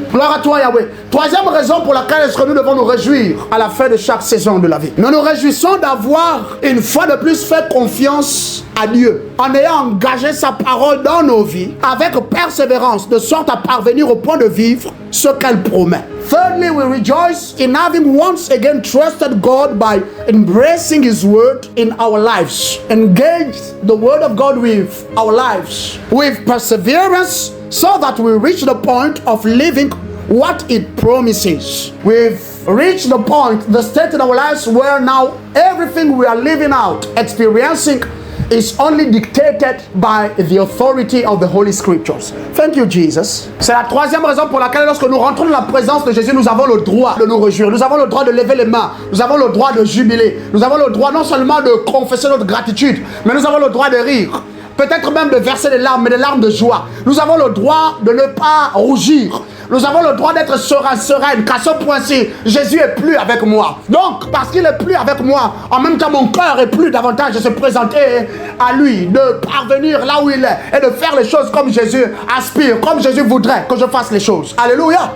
Gloire à toi, Yahweh. Troisième raison pour laquelle est-ce que nous devons nous réjouir à la fin de chaque saison de la vie. Nous nous réjouissons d'avoir une fois de plus fait confiance à Dieu en ayant engagé sa parole dans nos vies avec persévérance de sorte à parvenir au point de vivre ce qu'elle promet. Thirdly, we rejoice in having once again trusted God by embracing His word in our lives. Engage the word of God with our lives with perseverance, so that we reach the point of living what it promises. We've reached the point, the state in our lives where now everything we are living out, experiencing, is only dictated by the authority of the Holy Scriptures. Thank you, Jesus. C'est la troisième raison pour laquelle lorsque nous rentrons dans la présence de Jésus, nous avons le droit de nous réjouir. Nous avons le droit de lever les mains. Nous avons le droit de jubiler. Nous avons le droit non seulement de confesser notre gratitude, mais nous avons le droit de rire. Peut-être même de verser des larmes, mais des larmes de joie. Nous avons le droit de ne pas rougir. Nous avons le droit d'être sereine, qu'à ce point-ci, Jésus est plus avec moi. Donc, parce qu'il est plus avec moi, en même temps, mon cœur est plus davantage de se présenter à lui, de parvenir là où il est et de faire les choses comme Jésus aspire, comme Jésus voudrait que je fasse les choses. Alléluia.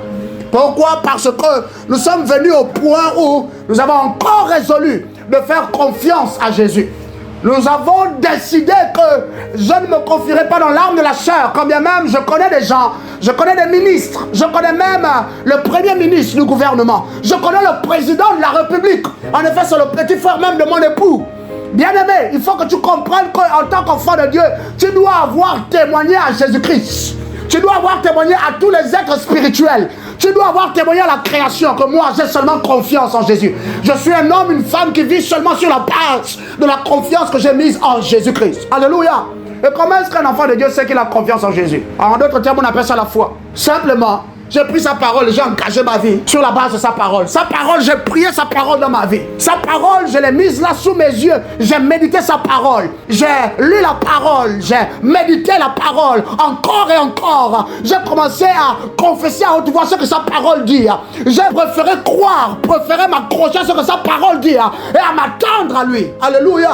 Pourquoi? Parce que nous sommes venus au point où nous avons encore résolu de faire confiance à Jésus. Nous avons décidé que je ne me confierai pas dans l'arme de la chair, quand bien même je connais des gens, je connais des ministres, je connais même le premier ministre du gouvernement, je connais le président de la République. En effet, c'est le petit frère même de mon époux. Bien-aimé, il faut que tu comprennes qu'en tant qu'enfant de Dieu, tu dois avoir témoigné à Jésus-Christ. Tu dois avoir témoigné à tous les êtres spirituels. Tu dois avoir témoigné à la création que moi, j'ai seulement confiance en Jésus. Je suis un homme, une femme qui vit seulement sur la base de la confiance que j'ai mise en Jésus-Christ. Alléluia. Et comment est-ce qu'un enfant de Dieu sait qu'il a confiance en Jésus? En d'autres termes, on appelle ça la foi. Simplement, j'ai pris sa parole et j'ai engagé ma vie sur la base de sa parole. Sa parole, j'ai prié sa parole dans ma vie. Sa parole, je l'ai mise là sous mes yeux. J'ai médité sa parole. J'ai lu la parole. J'ai médité la parole encore et encore. J'ai commencé à confesser à haute voix ce que sa parole dit. J'ai préféré croire, préféré m'accrocher à ce que sa parole dit et à m'attendre à lui. Alléluia.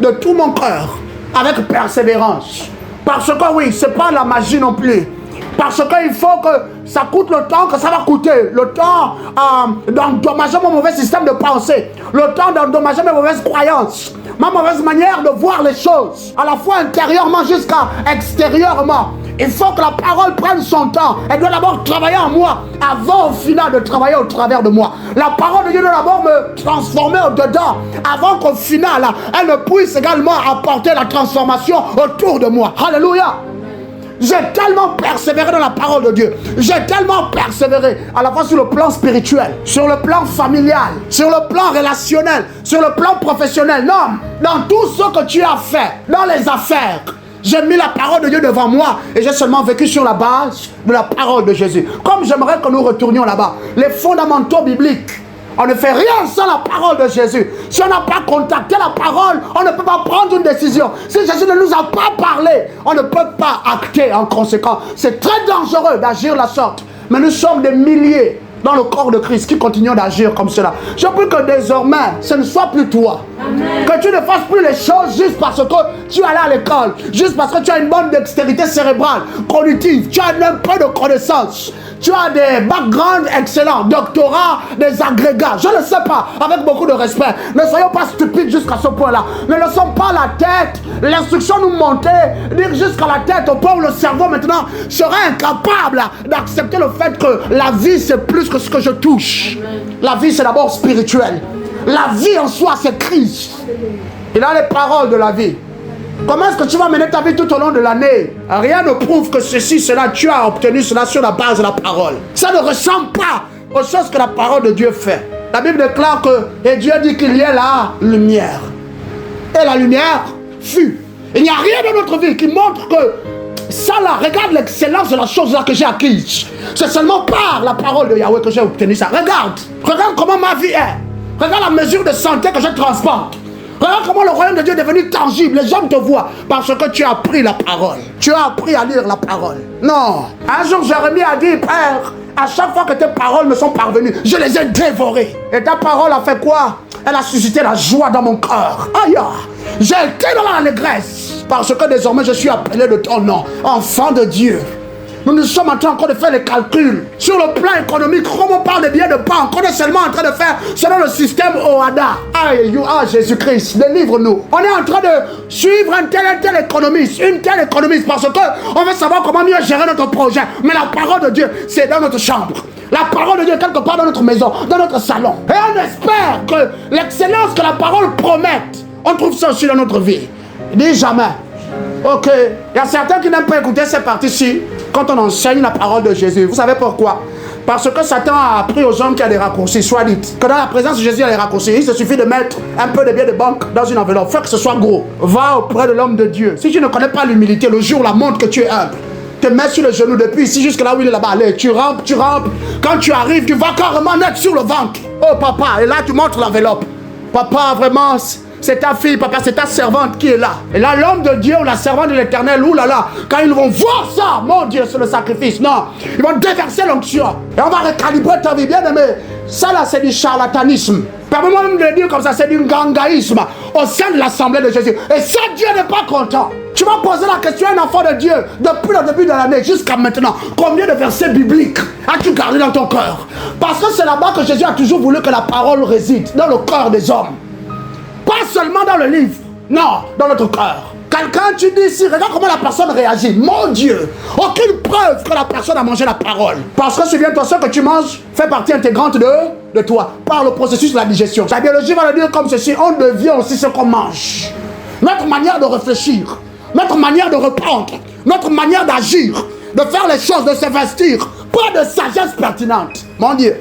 De tout mon cœur, avec persévérance. Parce que oui, c'est pas la magie non plus. Parce qu'il faut que ça coûte le temps que ça va coûter. Le temps d'endommager mon mauvais système de pensée. Le temps d'endommager mes mauvaises croyances. Ma mauvaise manière de voir les choses. À la fois intérieurement jusqu'à extérieurement. Il faut que la parole prenne son temps. Elle doit d'abord travailler en moi avant au final de travailler au travers de moi. La parole de Dieu doit d'abord me transformer au-dedans avant qu'au final, elle ne puisse également apporter la transformation autour de moi. Alléluia. J'ai tellement persévéré dans la parole de Dieu. J'ai tellement persévéré à la fois sur le plan spirituel, sur le plan familial, sur le plan relationnel, sur le plan professionnel. Non, dans tout ce que tu as fait, dans les affaires, j'ai mis la parole de Dieu devant moi et j'ai seulement vécu sur la base de la parole de Jésus. Comme j'aimerais que nous retournions là-bas, les fondamentaux bibliques. On ne fait rien sans la parole de Jésus. Si on n'a pas contacté la parole, on ne peut pas prendre une décision. Si Jésus ne nous a pas parlé, on ne peut pas acter en conséquence. C'est très dangereux d'agir de la sorte. Mais nous sommes des milliers dans le corps de Christ qui continuons d'agir comme cela. Je prie que désormais, ce ne soit plus toi. Amen. Que tu ne fasses plus les choses juste parce que tu es allé à l'école, juste parce que tu as une bonne dextérité cérébrale, cognitive, tu as un peu de connaissances. Tu as des backgrounds excellents, doctorats, des agrégats, je ne sais pas, avec beaucoup de respect. Ne soyons pas stupides jusqu'à ce point-là. Ne laissons pas la tête, l'instruction nous monter, dire jusqu'à la tête au point où le cerveau maintenant serait incapable d'accepter le fait que la vie c'est plus que ce que je touche. La vie c'est d'abord spirituel. La vie en soi c'est Christ. Il a les paroles de la vie. Comment est-ce que tu vas mener ta vie tout au long de l'année? Rien ne prouve que ceci, cela, tu as obtenu cela sur la base de la parole. Ça ne ressemble pas aux choses que la parole de Dieu fait. La Bible déclare que et Dieu dit qu'il y a la lumière. Et la lumière fut. Il n'y a rien dans notre vie qui montre que ça là, regarde l'excellence de la chose là que j'ai acquise. C'est seulement par la parole de Yahweh que j'ai obtenu ça. Regarde comment ma vie est. Regarde la mesure de santé que je transporte. Regarde comment le royaume de Dieu est devenu tangible. Les hommes te voient parce que tu as appris la parole. Tu as appris à lire la parole. Non. Un jour, Jérémie a dit, Père, à chaque fois que tes paroles me sont parvenues, je les ai dévorées. Et ta parole a fait quoi? Elle a suscité la joie dans mon cœur. Aïe, j'ai été dans l'allégresse parce que désormais, je suis appelé de ton nom, enfant de Dieu. Nous sommes en train encore de faire les calculs. Sur le plan économique, comme on parle de billets de banque, on est seulement en train de faire selon le système OHADA. Aïe, Jésus-Christ, délivre-nous. On est en train de suivre un tel économiste, une telle économiste, parce qu'on veut savoir comment mieux gérer notre projet. Mais la parole de Dieu, c'est dans notre chambre. La parole de Dieu est quelque part dans notre maison, dans notre salon. Et on espère que l'excellence que la parole promette, on trouve ça aussi dans notre vie. Dis jamais. Ok, il y a certains qui n'aiment pas écouter ces parties-ci quand on enseigne la parole de Jésus. Vous savez pourquoi? Parce que Satan a appris aux hommes qu'il y a des raccourcis, soit dit. Que dans la présence de Jésus, il y a des raccourcis. Il se suffit de mettre un peu de billets de banque dans une enveloppe. Faut que ce soit gros. Va auprès de l'homme de Dieu. Si tu ne connais pas l'humilité, le jour où la montre que tu es humble, te mets sur le genou depuis ici jusque là où il est là-bas. Allez, tu rampes. Quand tu arrives, tu vas carrément naître sur le ventre. Oh papa, et là tu montres l'enveloppe. Papa, vraiment, c'est ta fille, papa, c'est ta servante qui est là. Et là, l'homme de Dieu ou la servante de l'Éternel, oulala, quand ils vont voir ça, mon Dieu, c'est le sacrifice. Non, ils vont déverser l'onction. Et on va recalibrer ta vie, bien aimé. Ça là, c'est du charlatanisme. Permets-moi même de le dire comme ça, c'est du gangaïsme au sein de l'assemblée de Jésus. Et ça, Dieu n'est pas content. Tu vas poser la question à un enfant de Dieu depuis le début de l'année jusqu'à maintenant. Combien de versets bibliques as-tu gardé dans ton cœur? Parce que c'est là-bas que Jésus a toujours voulu que la parole réside, dans le cœur des hommes. Pas seulement dans le livre, non, dans notre cœur. Quelqu'un, tu dis ici, regarde comment la personne réagit. Mon Dieu, aucune preuve que la personne a mangé la parole. Parce que souviens-toi, ce que tu manges fait partie intégrante de toi, par le processus de la digestion. La biologie va le dire comme ceci, on devient aussi ce qu'on mange. Notre manière de réfléchir, notre manière de répondre, notre manière d'agir, de faire les choses, de se vestir, pas de sagesse pertinente. Mon Dieu,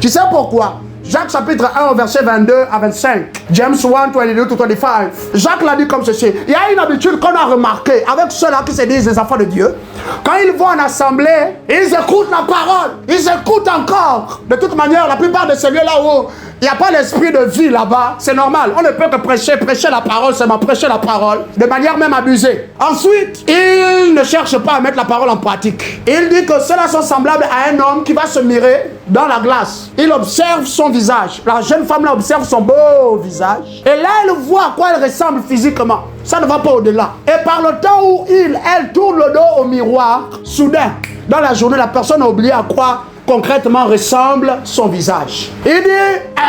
tu sais pourquoi? Jacques chapitre 1 verset 22 à 25. James 1, 22-25. Jacques l'a dit comme ceci. Il y a une habitude qu'on a remarqué avec ceux-là qui se disent des enfants de Dieu. Quand ils vont en assemblée, ils écoutent la parole. Ils écoutent encore. De toute manière, la plupart de ces lieux-là où il n'y a pas l'esprit de vie là-bas, c'est normal. On ne peut que prêcher la parole, seulement prêcher la parole, de manière même abusée. Ensuite, il ne cherche pas à mettre la parole en pratique. Il dit que ceux-là sont semblables à un homme qui va se mirer dans la glace. Il observe son visage. La jeune femme là observe son beau visage. Et là, elle voit à quoi elle ressemble physiquement. Ça ne va pas au-delà. Et par le temps où elle tourne le dos au miroir, soudain, dans la journée, la personne a oublié à quoi concrètement ressemble son visage. Il dit,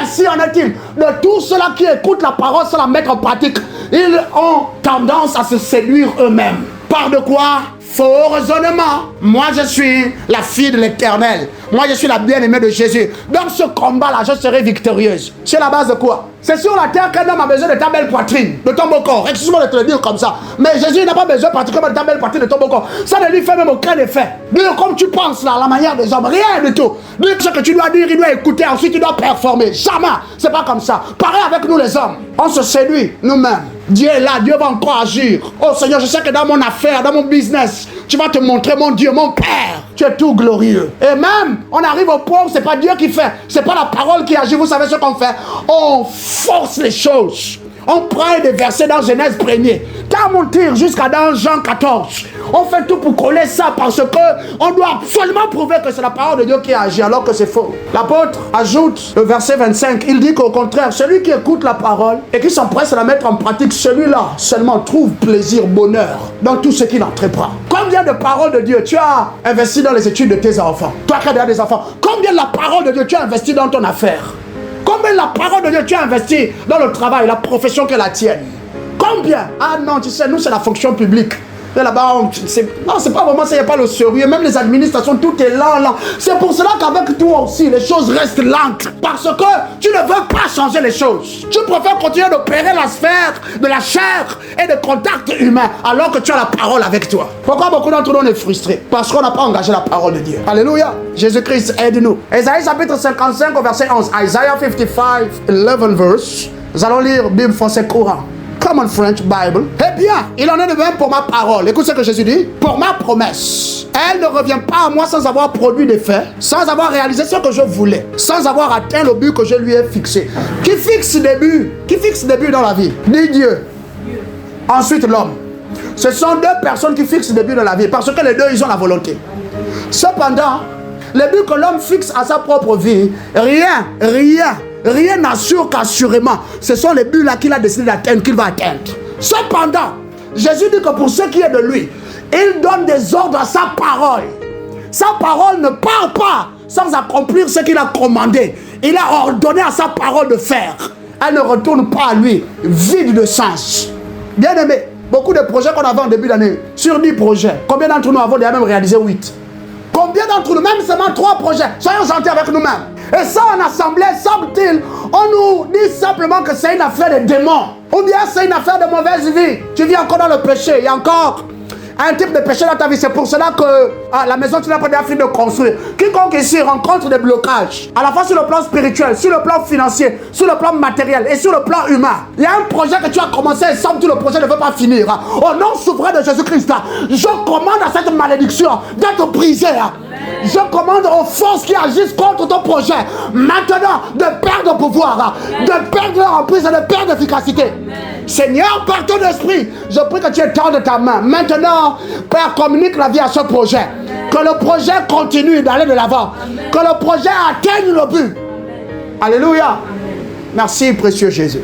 ainsi en est-il, de tous ceux-là qui écoutent la parole sans la mettre en pratique, ils ont tendance à se séduire eux-mêmes. Par de quoi? Faux raisonnement. Moi, je suis la fille de l'Éternel. Moi, je suis la bien-aimée de Jésus. Dans ce combat-là, je serai victorieuse. C'est la base de quoi? C'est sur la terre qu'un homme a besoin de ta belle poitrine, de ton beau corps. Excuse-moi de te le dire comme ça. Mais Jésus n'a pas besoin particulièrement de ta belle poitrine, de ton beau corps. Ça ne lui fait même aucun effet. Dire comme tu penses là, la manière des hommes, rien du tout. Dire ce que tu dois dire, il doit écouter, ensuite tu dois performer. Jamais. C'est pas comme ça. Pareil avec nous les hommes. On se séduit nous-mêmes. Dieu est là, Dieu va encore agir. Oh Seigneur, je sais que dans mon affaire, dans mon business, tu vas te montrer, mon Dieu, mon Père. Tu es tout glorieux. Et même, on arrive au point où c'est pas Dieu qui fait, c'est pas la parole qui agit. Vous savez ce qu'on fait? On force les choses. On prend des versets dans Genèse 1er. Car on tire jusqu'à dans Jean 14. On fait tout pour coller ça parce que on doit absolument prouver que c'est la parole de Dieu qui agit alors que c'est faux. L'apôtre ajoute le verset 25. Il dit qu'au contraire, celui qui écoute la parole et qui s'empresse à la mettre en pratique, celui-là seulement trouve plaisir, bonheur dans tout ce qu'il entreprend. Combien de paroles de Dieu tu as investi dans les études de tes enfants? Toi qui as des enfants, combien de la parole de Dieu tu as investi dans ton affaire? Combien de la parole de Dieu tu as investi dans le travail, la profession qui est la tienne? Combien? Ah non, tu sais, nous c'est la fonction publique. Et là-bas, non, c'est pas vraiment ça, il n'y a pas le sérieux. Même les administrations, tout est lent. C'est pour cela qu'avec toi aussi, les choses restent lentes. Parce que tu ne veux pas changer les choses. Tu préfères continuer d'opérer la sphère de la chair et des contacts humains alors que tu as la parole avec toi. Pourquoi beaucoup d'entre nous on est frustrés? Parce qu'on n'a pas engagé la parole de Dieu. Alléluia. Jésus-Christ, aide-nous. Ésaïe chapitre 55 au verset 11. Isaiah 55, 11 verse. Nous allons lire Bible français courant. Common French Bible. Eh bien, il en est de même pour ma parole. Écoute ce que Jésus dit. Pour ma promesse. Elle ne revient pas à moi sans avoir produit d'effet, sans avoir réalisé ce que je voulais, sans avoir atteint le but que je lui ai fixé. Qui fixe des buts? Qui fixe des buts dans la vie? Dit Dieu. Ensuite, l'homme. Ce sont deux personnes qui fixent des buts dans la vie parce que les deux, ils ont la volonté. Cependant, les buts que l'homme fixe à sa propre vie, rien n'assure qu'assurément, ce sont les buts là qu'il a décidé d'atteindre, qu'il va atteindre. Cependant, Jésus dit que pour ce qui est de lui, il donne des ordres à sa parole. Sa parole ne part pas sans accomplir ce qu'il a commandé. Il a ordonné à sa parole de faire. Elle ne retourne pas à lui, vide de sens. Bien aimé, beaucoup de projets qu'on avait en début d'année, sur 10 projets, combien d'entre nous avons déjà même réalisé 8? Combien d'entre nous, même seulement 3 projets, soyons gentils avec nous-mêmes. Et ça, en assemblée, semble-t-il, on nous dit simplement que c'est une affaire de démons. Ou bien c'est une affaire de mauvaise vie. Tu vis encore dans le péché. Il y a encore un type de péché dans ta vie. C'est pour cela que la maison, tu n'as pas fini de construire. Quiconque ici rencontre des blocages, à la fois sur le plan spirituel, sur le plan financier, sur le plan matériel et sur le plan humain. Il y a un projet que tu as commencé et semble que le projet ne veut pas finir. Au nom souverain de Jésus-Christ, je commande à cette malédiction d'être brisée. Je commande aux forces qui agissent contre ton projet maintenant de perdre pouvoir, de perdre leur emprise et de perdre efficacité. Seigneur, par ton esprit, je prie que tu étendes ta main. Maintenant, Père, communique la vie à ce projet. Que le projet continue d'aller de l'avant. Que le projet atteigne le but. Alléluia. Merci, précieux Jésus.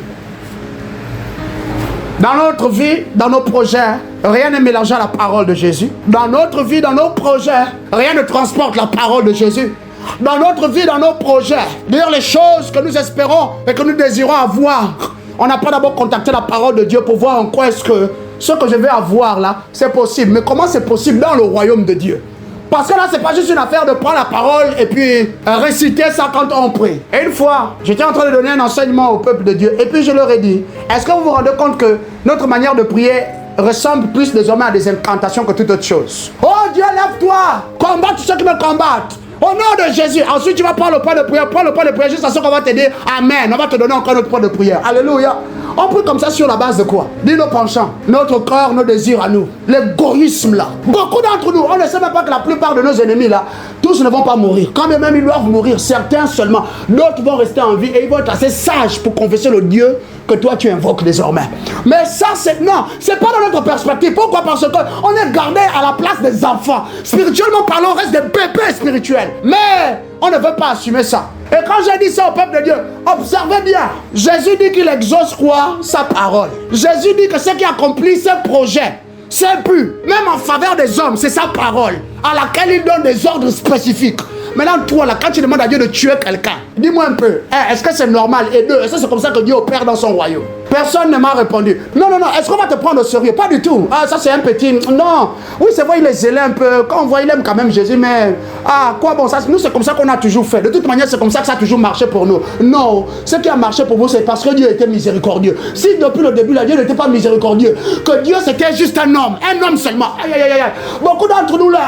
Dans notre vie, dans nos projets, rien n'est mélangé à la parole de Jésus. Dans notre vie, dans nos projets, rien ne transporte la parole de Jésus. Dans notre vie, dans nos projets, d'ailleurs les choses que nous espérons et que nous désirons avoir, on n'a pas d'abord contacté la parole de Dieu pour voir en quoi est-ce que ce que je vais avoir là, c'est possible. Mais comment c'est possible dans le royaume de Dieu? Parce que là, c'est pas juste une affaire de prendre la parole et puis réciter ça quand on prie. Et une fois, j'étais en train de donner un enseignement au peuple de Dieu. Et puis je leur ai dit, est-ce que vous vous rendez compte que notre manière de prier ressemble plus désormais à des incantations que toute autre chose? Oh Dieu, lève-toi! Combat tous ceux qui me combattent! Au nom de Jésus. Ensuite, tu vas prendre le point de prière. Prends le point de prière juste à ce qu'on va te dire Amen. On va te donner encore notre point de prière. Alléluia. On prie comme ça sur la base de quoi? Dis nos penchants, notre corps, nos désirs à nous. L'égoïsme là. Beaucoup d'entre nous, on ne sait même pas que la plupart de nos ennemis là, tous ne vont pas mourir. Quand bien même ils doivent mourir, certains seulement. D'autres vont rester en vie et ils vont être assez sages pour confesser le Dieu que toi tu invoques désormais. Mais ça, c'est non, c'est pas dans notre perspective. Pourquoi? Parce qu'on est gardé à la place des enfants. Spirituellement parlant, on reste des bébés spirituels. Mais on ne veut pas assumer ça. Et quand j'ai dit ça au peuple de Dieu, observez bien. Jésus dit qu'il exauce quoi? Sa parole. Jésus dit que ce qui accomplit ses projets, ses buts, même en faveur des hommes, c'est sa parole, à laquelle il donne des ordres spécifiques. Maintenant, toi, là, quand tu demandes à Dieu de tuer quelqu'un, dis-moi un peu, est-ce que c'est normal? Et deux, est-ce que c'est comme ça que Dieu opère dans son royaume? Personne ne m'a répondu. Non, est-ce qu'on va te prendre au sérieux? Pas du tout. Ah, ça c'est un petit... Non. Oui, c'est vrai, il est zélé un peu. Quand on voit, il aime quand même Jésus, mais... Ah, quoi bon, ça, nous, c'est comme ça qu'on a toujours fait. De toute manière, c'est comme ça que ça a toujours marché pour nous. Non, ce qui a marché pour vous, c'est parce que Dieu était miséricordieux. Si depuis le début, là, Dieu n'était pas miséricordieux, que Dieu, c'était juste un homme seulement. Aïe, aïe, aïe, aïe. Beaucoup d'entre nous, là,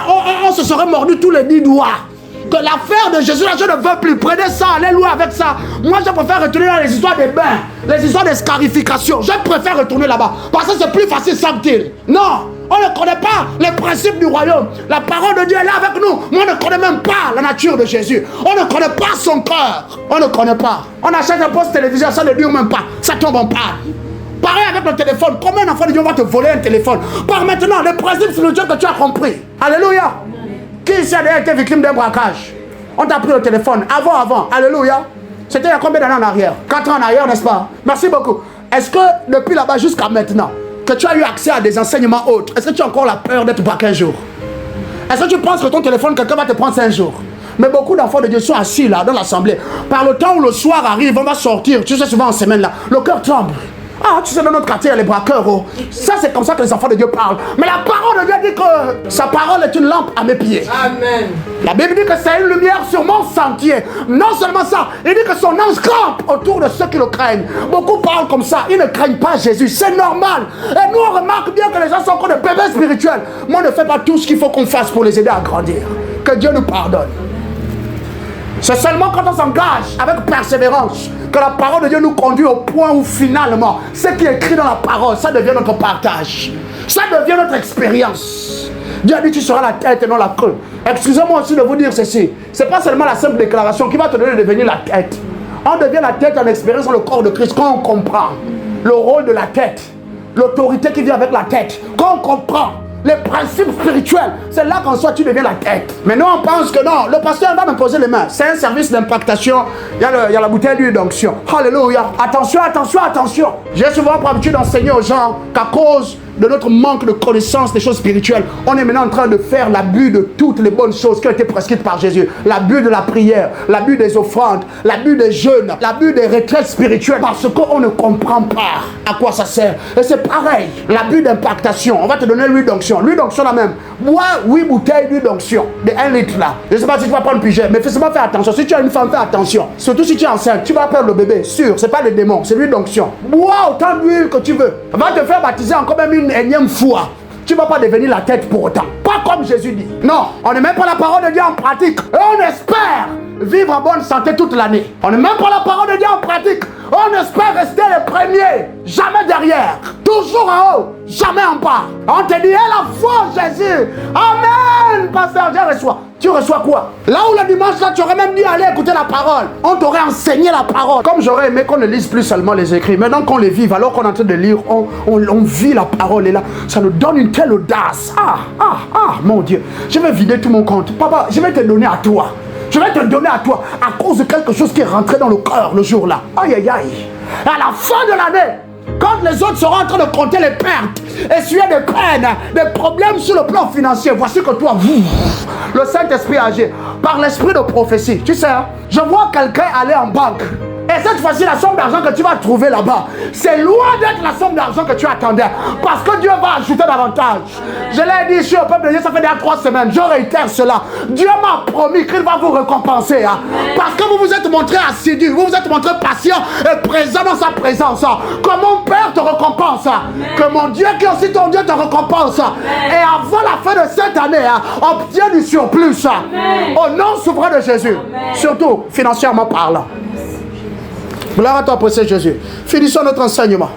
on se serait mordu tous les 10 doigts. Que l'affaire de Jésus, là, je ne veux plus. Prenez ça, allez loin avec ça. Moi, je préfère retourner dans les histoires des bains, les histoires des scarifications. Je préfère retourner là-bas. Parce que c'est plus facile, semble-t-il. Non, on ne connaît pas les principes du royaume. La parole de Dieu est là avec nous. Mais on ne connaît même pas la nature de Jésus. On ne connaît pas son cœur. On ne connaît pas. On achète un poste télévision, ça ne dure même pas. Ça tombe en panne. Pareil avec le téléphone. Combien d'enfants de Dieu vont te voler un téléphone? Par maintenant, les principes sur le Dieu que tu as compris. Alléluia. Qui ici a déjà été victime d'un braquage? On t'a pris le téléphone. Avant. Alléluia. C'était il y a combien d'années en arrière? 4 ans en arrière, n'est-ce pas? Merci beaucoup. Est-ce que depuis là-bas jusqu'à maintenant, que tu as eu accès à des enseignements autres, est-ce que tu as encore la peur d'être braqué un jour? Est-ce que tu penses que ton téléphone, quelqu'un va te prendre 5 jours? Mais beaucoup d'enfants de Dieu sont assis là, dans l'assemblée. Par le temps où le soir arrive, on va sortir. Tu sais, souvent en semaine là, le cœur tremble. Ah, tu sais, dans notre quartier, il y a les braqueurs. Oh. Ça, c'est comme ça que les enfants de Dieu parlent. Mais la parole de Dieu dit que sa parole est une lampe à mes pieds. Amen. La Bible dit que c'est une lumière sur mon sentier. Non seulement ça, il dit que son ange campe autour de ceux qui le craignent. Beaucoup parlent comme ça. Ils ne craignent pas Jésus. C'est normal. Et nous, on remarque bien que les gens sont encore des bébés spirituels. Mais on ne fait pas tout ce qu'il faut qu'on fasse pour les aider à grandir. Que Dieu nous pardonne. C'est seulement quand on s'engage avec persévérance que la parole de Dieu nous conduit au point où finalement, ce qui est écrit dans la parole, ça devient notre partage. Ça devient notre expérience. Dieu a dit tu seras la tête et non la queue. Excusez-moi aussi de vous dire ceci. Ce n'est pas seulement la simple déclaration qui va te donner de devenir la tête. On devient la tête en expérience dans le corps de Christ quand on comprend le rôle de la tête, l'autorité qui vient avec la tête. Quand on comprend les principes spirituels, c'est là qu'en soi tu deviens la tête. Mais nous on pense que non, le pasteur va me poser les mains. C'est un service d'impactation. Il y a la bouteille d'huile d'onction. Alléluia. Attention. J'ai souvent pour habitude d'enseigner aux gens qu'à cause de notre manque de connaissance des choses spirituelles, on est maintenant en train de faire l'abus de toutes les bonnes choses qui ont été prescrites par Jésus. L'abus de la prière, l'abus des offrandes, l'abus des jeûnes, l'abus des retraites spirituelles, parce qu'on ne comprend pas à quoi ça sert. Et c'est pareil, l'abus d'impactation. On va te donner l'huile d'onction. L'huile d'onction là même. Bois 8 bouteilles d'huile d'onction de 1 litre là. Je ne sais pas si tu vas prendre pigé, mais fais seulement faire attention. Si tu as une femme, fais attention. Surtout si tu es enceinte, tu vas perdre le bébé. Sûr, c'est pas les démons, c'est l'huile d'onction. Bois autant d'huile que tu veux. Va te faire baptiser encore même une énième fois. tu ne vas pas devenir la tête pour autant. Pas comme Jésus dit. Non, on ne met pas la parole de Dieu en pratique. Et on espère vivre en bonne santé toute l'année. On ne met pas la parole de Dieu en pratique. On espère rester les premiers, jamais derrière. Toujours en haut, jamais en bas. On te dit, et la foi, Jésus. Amen, pasteur, Dieu reçoit. Tu reçois quoi? Là où le dimanche, là, tu aurais même dû aller écouter la parole. On t'aurait enseigné la parole. Comme j'aurais aimé qu'on ne lise plus seulement les écrits. Maintenant qu'on les vive, alors qu'on est en train de lire, on vit la parole. Et là, ça nous donne une telle audace. Mon Dieu. Je vais vider tout mon compte. Papa, je vais te donner à toi. Je vais te donner à toi à cause de quelque chose qui est rentré dans le cœur le jour-là. Aïe, aïe, aïe. À la fin de l'année, quand les autres seront en train de compter les pertes, essuyer des peines, des problèmes sur le plan financier, voici que toi, le Saint-Esprit agit par l'esprit de prophétie. Tu sais, hein, je vois quelqu'un aller en banque. Et cette fois-ci, la somme d'argent que tu vas trouver là-bas, c'est loin d'être la somme d'argent que tu attendais. Parce que Dieu va ajouter davantage. Je l'ai dit sur le peuple de Dieu, ça fait déjà 3 semaines. Je réitère cela. Dieu m'a promis qu'il va vous récompenser. Hein, parce que vous vous êtes montré assidu, vous vous êtes montré patient et présent dans sa présence. Hein, que mon Père te récompense. Hein, que mon Dieu qui est aussi ton Dieu te récompense. Hein, et avant la fin de cette année, hein, obtiens du surplus. Hein, au nom souverain de Jésus. Amen. Surtout financièrement parlant. Gloire à toi, précieux Jésus. Finissons notre enseignement.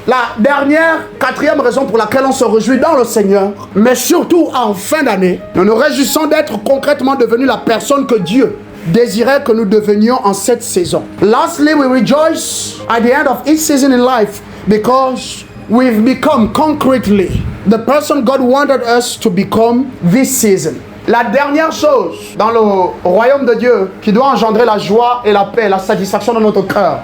La dernière, 4e raison pour laquelle on se réjouit dans le Seigneur, mais surtout en fin d'année, nous nous réjouissons d'être concrètement devenus la personne que Dieu désirait que nous devenions en cette saison. Lastly, we rejoice at the end of each season in life because we've become concretely the person God wanted us to become this season. La dernière chose dans le royaume de Dieu qui doit engendrer la joie et la paix, la satisfaction dans notre cœur,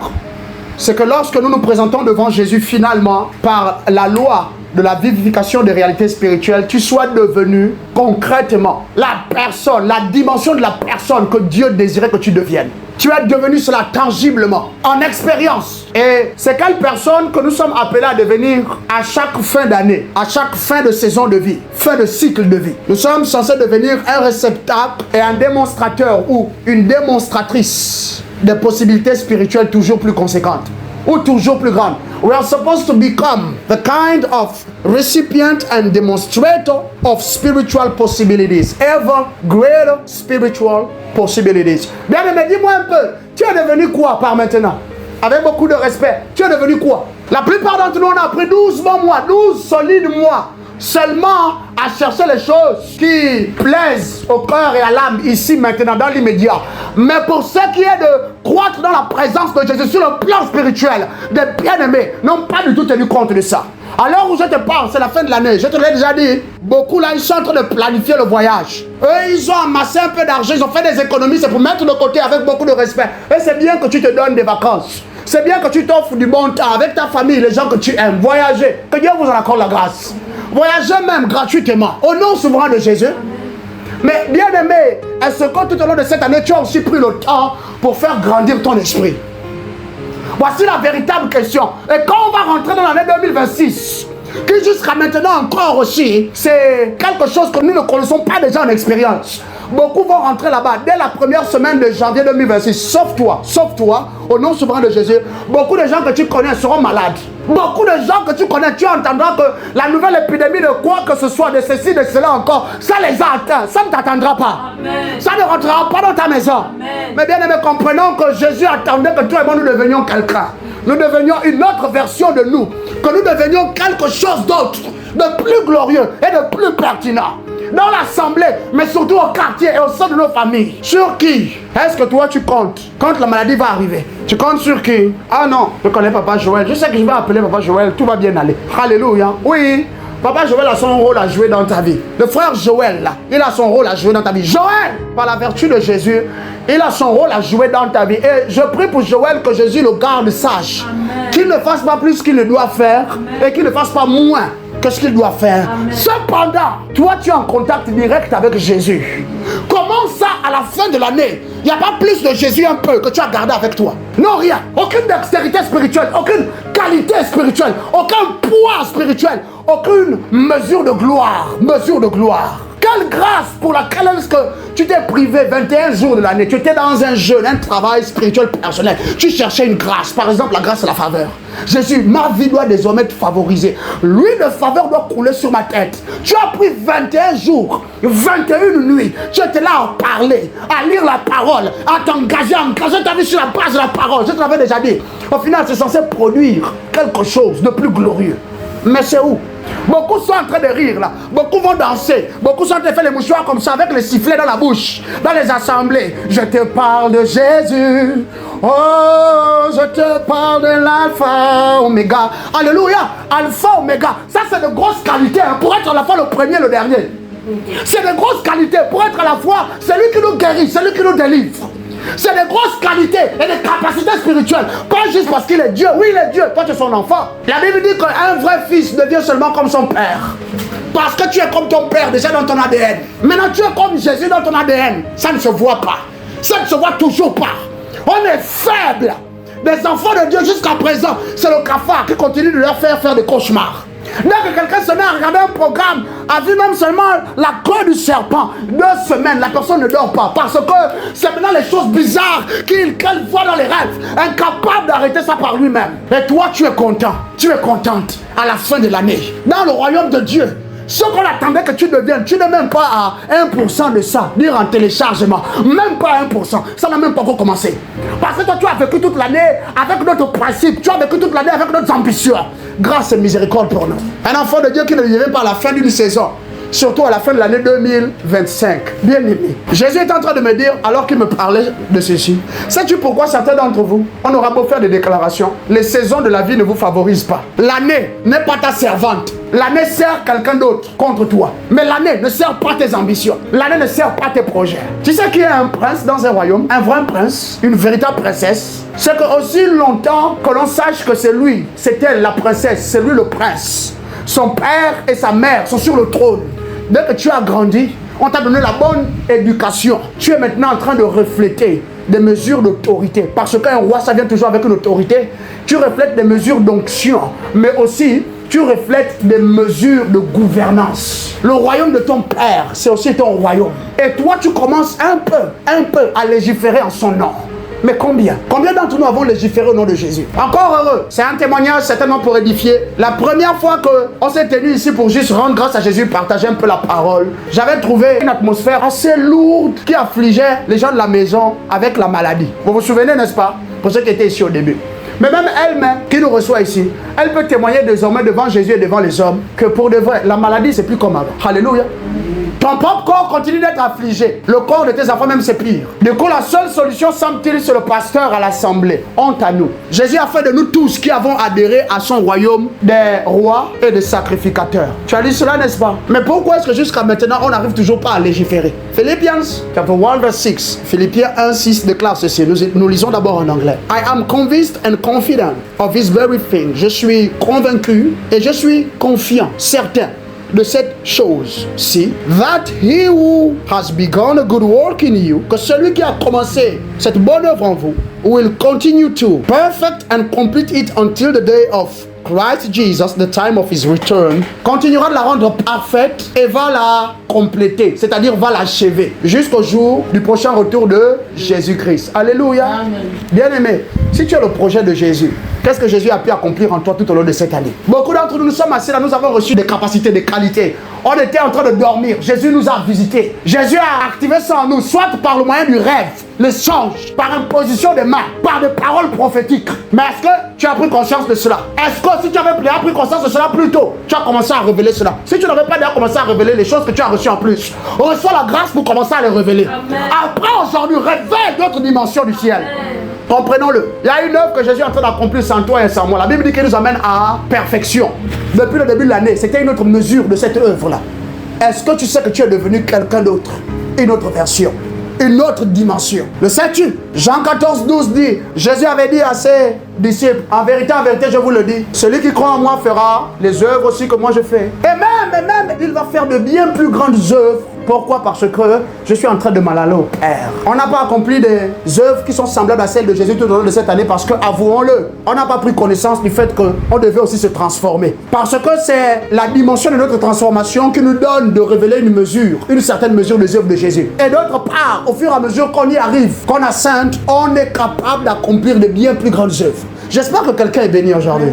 c'est que lorsque nous nous présentons devant Jésus finalement par la loi de la vivification des réalités spirituelles, tu sois devenu concrètement la personne, la dimension de la personne que Dieu désirait que tu deviennes. Tu es devenu cela tangiblement, en expérience. Et c'est quelle personne que nous sommes appelés à devenir à chaque fin d'année, à chaque fin de saison de vie, fin de cycle de vie. Nous sommes censés devenir un réceptacle et un démonstrateur ou une démonstratrice des possibilités spirituelles toujours plus conséquentes ou toujours plus grandes. We are supposed to become the kind of recipient and demonstrator of spiritual possibilities, ever greater spiritual possibilities. Bien aimé, dis-moi un peu, tu es devenu quoi par maintenant? Avec beaucoup de respect, tu es devenu quoi? La plupart d'entre nous, on a pris 12 bons mois, 12 solides mois, seulement à chercher les choses qui plaisent au cœur et à l'âme, ici, maintenant, dans l'immédiat. Mais pour ce qui est de croître dans la présence de Jésus sur le plan spirituel, des bien-aimés n'ont pas du tout tenu compte de ça. À l'heure où je te parle, c'est la fin de l'année. Je te l'ai déjà dit, beaucoup là, ils sont en train de planifier le voyage. Eux, ils ont amassé un peu d'argent, ils ont fait des économies, c'est pour mettre de côté avec beaucoup de respect. Et c'est bien que tu te donnes des vacances. C'est bien que tu t'offres du bon temps avec ta famille, les gens que tu aimes. Voyager, que Dieu vous en accorde la grâce. Voyager même gratuitement, au nom souverain de Jésus. Mais bien aimé, est-ce que tout au long de cette année, tu as aussi pris le temps pour faire grandir ton esprit? Voici la véritable question. Et quand on va rentrer dans l'année 2026, qui jusqu'à maintenant encore aussi, c'est quelque chose que nous ne connaissons pas déjà en expérience. Beaucoup vont rentrer là-bas dès la première semaine de janvier 2026. Sauf toi, au nom souverain de Jésus. Beaucoup de gens que tu connais seront malades. Beaucoup de gens que tu connais, tu entendras que la nouvelle épidémie de quoi que ce soit, de ceci, de cela encore, ça les a atteints. Ça ne t'attendra pas. Amen. Ça ne rentrera pas dans ta maison. Amen. Mais bien aimé, comprenons que Jésus attendait que toi et moi nous devenions quelqu'un. Nous devenions une autre version de nous. Que nous devenions quelque chose d'autre, de plus glorieux et de plus pertinent. Dans l'assemblée, mais surtout au quartier et au sein de nos familles. Sur qui est-ce que toi tu comptes quand la maladie va arriver? Tu comptes sur qui? Ah non, je connais Papa Joël. Je sais que je vais appeler Papa Joël, tout va bien aller. Alléluia. Oui, Papa Joël a son rôle à jouer dans ta vie. Le frère Joël, là, il a son rôle à jouer dans ta vie. Joël, par la vertu de Jésus, il a son rôle à jouer dans ta vie. Et je prie pour Joël que Jésus le garde sage. Qu'il ne fasse pas plus qu'il ne doit faire. Amen. Et qu'il ne fasse pas moins que ce qu'il doit faire. Amen. Cependant, toi tu es en contact direct avec Jésus. Comment ça, à la fin de l'année, il n'y a pas plus de Jésus un peu que tu as gardé avec toi? Non, rien. Aucune dextérité spirituelle, aucune qualité spirituelle, aucun poids spirituel, aucune mesure de gloire. Mesure de gloire. Quelle grâce pour laquelle est-ce que tu t'es privé 21 jours de l'année. Tu étais dans un jeûne, un travail spirituel personnel. Tu cherchais une grâce, par exemple la grâce de la faveur. Jésus, ma vie doit désormais être favorisée. L'huile de faveur doit couler sur ma tête. Tu as pris 21 jours, 21 nuits. Tu étais là à parler, à lire la parole, à t'engager, à engager ta vie sur la base de la parole. Je te l'avais déjà dit. Au final, c'est censé produire quelque chose de plus glorieux. Mais c'est où? Beaucoup sont en train de rire là, beaucoup vont danser, beaucoup sont en train de faire les mouchoirs comme ça avec les sifflets dans la bouche, dans les assemblées. Je te parle de Jésus, oh, je te parle de l'alpha, oméga. Alléluia, alpha, oméga. Ça c'est de grosses qualités hein, pour être à la fois le premier et le dernier. C'est de grosses qualités pour être à la fois celui qui nous guérit, celui qui nous délivre. C'est des grosses qualités et des capacités spirituelles. Pas juste parce qu'il est Dieu. Oui, il est Dieu. Toi, tu es son enfant. La Bible dit qu'un vrai fils devient seulement comme son père. Parce que tu es comme ton père déjà dans ton ADN. Maintenant, tu es comme Jésus dans ton ADN. Ça ne se voit pas. Ça ne se voit toujours pas. On est faible. Des enfants de Dieu jusqu'à présent, c'est le cafard qui continue de leur faire des cauchemars. Dès que quelqu'un se met à regarder un programme, a vu même seulement la queue du serpent, 2 semaines, la personne ne dort pas. Parce que c'est maintenant les choses bizarres qu'elle voit dans les rêves, incapable d'arrêter ça par lui-même. Et toi, tu es content, tu es contente à la fin de l'année. Dans le royaume de Dieu, ce qu'on attendait que tu deviennes, tu n'es même pas à 1% de ça, dire en téléchargement. Même pas 1%. Ça n'a même pas encore commencé. Parce que toi, tu as vécu toute l'année avec notre principe. Tu as vécu toute l'année avec notre ambition. Grâce et miséricorde pour nous. Un enfant de Dieu qui ne vivait pas à la fin d'une saison. Surtout à la fin de l'année 2025. Bien aimé. Jésus est en train de me dire, alors qu'il me parlait de ceci. Sais-tu pourquoi certains d'entre vous, on aura beau faire des déclarations, les saisons de la vie ne vous favorisent pas. L'année n'est pas ta servante. L'année sert quelqu'un d'autre contre toi. Mais l'année ne sert pas tes ambitions. L'année ne sert pas tes projets. Tu sais qu'il y a un prince dans un royaume, un vrai prince, une véritable princesse. C'est que aussi longtemps que l'on sache que c'est lui, c'est elle la princesse, c'est lui le prince. Son père et sa mère sont sur le trône. Dès que tu as grandi, on t'a donné la bonne éducation. Tu es maintenant en train de refléter des mesures d'autorité. Parce qu'un roi, ça vient toujours avec une autorité. Tu reflètes des mesures d'onction, mais aussi tu reflètes des mesures de gouvernance. Le royaume de ton père, c'est aussi ton royaume. Et toi, tu commences un peu à légiférer en son nom. Mais combien d'entre nous avons légiféré au nom de Jésus? Encore heureux. C'est un témoignage certainement pour édifier. La première fois qu'on s'est tenu ici pour juste rendre grâce à Jésus, partager un peu la parole, j'avais trouvé une atmosphère assez lourde qui affligeait les gens de la maison avec la maladie. Vous vous souvenez, n'est-ce pas? Pour ceux qui étaient ici au début. Mais même elle-même, qui nous reçoit ici, elle peut témoigner désormais devant Jésus et devant les hommes que pour de vrai, la maladie, c'est plus comme avant. Alléluia. Ton propre corps continue d'être affligé. Le corps de tes enfants même c'est pire. Du coup, la seule solution semble-t-il c'est le pasteur à l'assemblée. Honte à nous. Jésus a fait de nous tous qui avons adhéré à son royaume des rois et des sacrificateurs. Tu as dit cela, n'est-ce pas? Mais pourquoi est-ce que jusqu'à maintenant on n'arrive toujours pas à légiférer? Philippians chapter 1 verse 6. Philippiens 1 6 déclare ceci. Nous lisons d'abord en anglais. I am convinced and confident of this very thing. Je suis convaincu et je suis confiant, certain de cette chose-ci, that he who has begun a good work in you, que celui qui a commencé cette bonne œuvre en vous, will continue to perfect and complete it until the day of Christ Jesus, the time of his return, continuera de la rendre parfaite et va la compléter, c'est-à-dire va l'achever jusqu'au jour du prochain retour de Jésus-Christ. Alléluia. Amen. Bien-aimé, si tu es le projet de Jésus, qu'est-ce que Jésus a pu accomplir en toi tout au long de cette année? Beaucoup d'entre nous, nous sommes assis là, nous avons reçu des capacités, des qualités. On était en train de dormir, Jésus nous a visités. Jésus a activé ça en nous, soit par le moyen du rêve, le songe, par imposition des mains, par des paroles prophétiques. Mais est-ce que tu as pris conscience de cela? Est-ce que si tu avais pris conscience de cela plus tôt, tu as commencé à révéler cela? Si tu n'avais pas déjà commencé à révéler les choses que tu as reçues en plus, reçois la grâce pour commencer à les révéler. Amen. Après aujourd'hui, révèle d'autres dimensions du ciel. Amen. Comprenons-le. Il y a une œuvre que Jésus est en train d'accomplir sans toi et sans moi. La Bible dit qu'il nous amène à perfection. Depuis le début de l'année, c'était une autre mesure de cette œuvre-là. Est-ce que tu sais que tu es devenu quelqu'un d'autre? Une autre version, une autre dimension. Le sais-tu? Jean 14, 12 dit, Jésus avait dit à ses disciples, en vérité, je vous le dis, celui qui croit en moi fera les œuvres aussi que moi je fais. Et même, il va faire de bien plus grandes œuvres Pourquoi? Parce que je suis en train de m'aller au Père. On n'a pas accompli des œuvres qui sont semblables à celles de Jésus tout au long de cette année parce que, avouons-le, on n'a pas pris connaissance du fait qu'on devait aussi se transformer. Parce que c'est la dimension de notre transformation qui nous donne de révéler une certaine mesure des œuvres de Jésus. Et d'autre part, au fur et à mesure qu'on y arrive, qu'on assente, on est capable d'accomplir de bien plus grandes œuvres. J'espère que quelqu'un est béni aujourd'hui.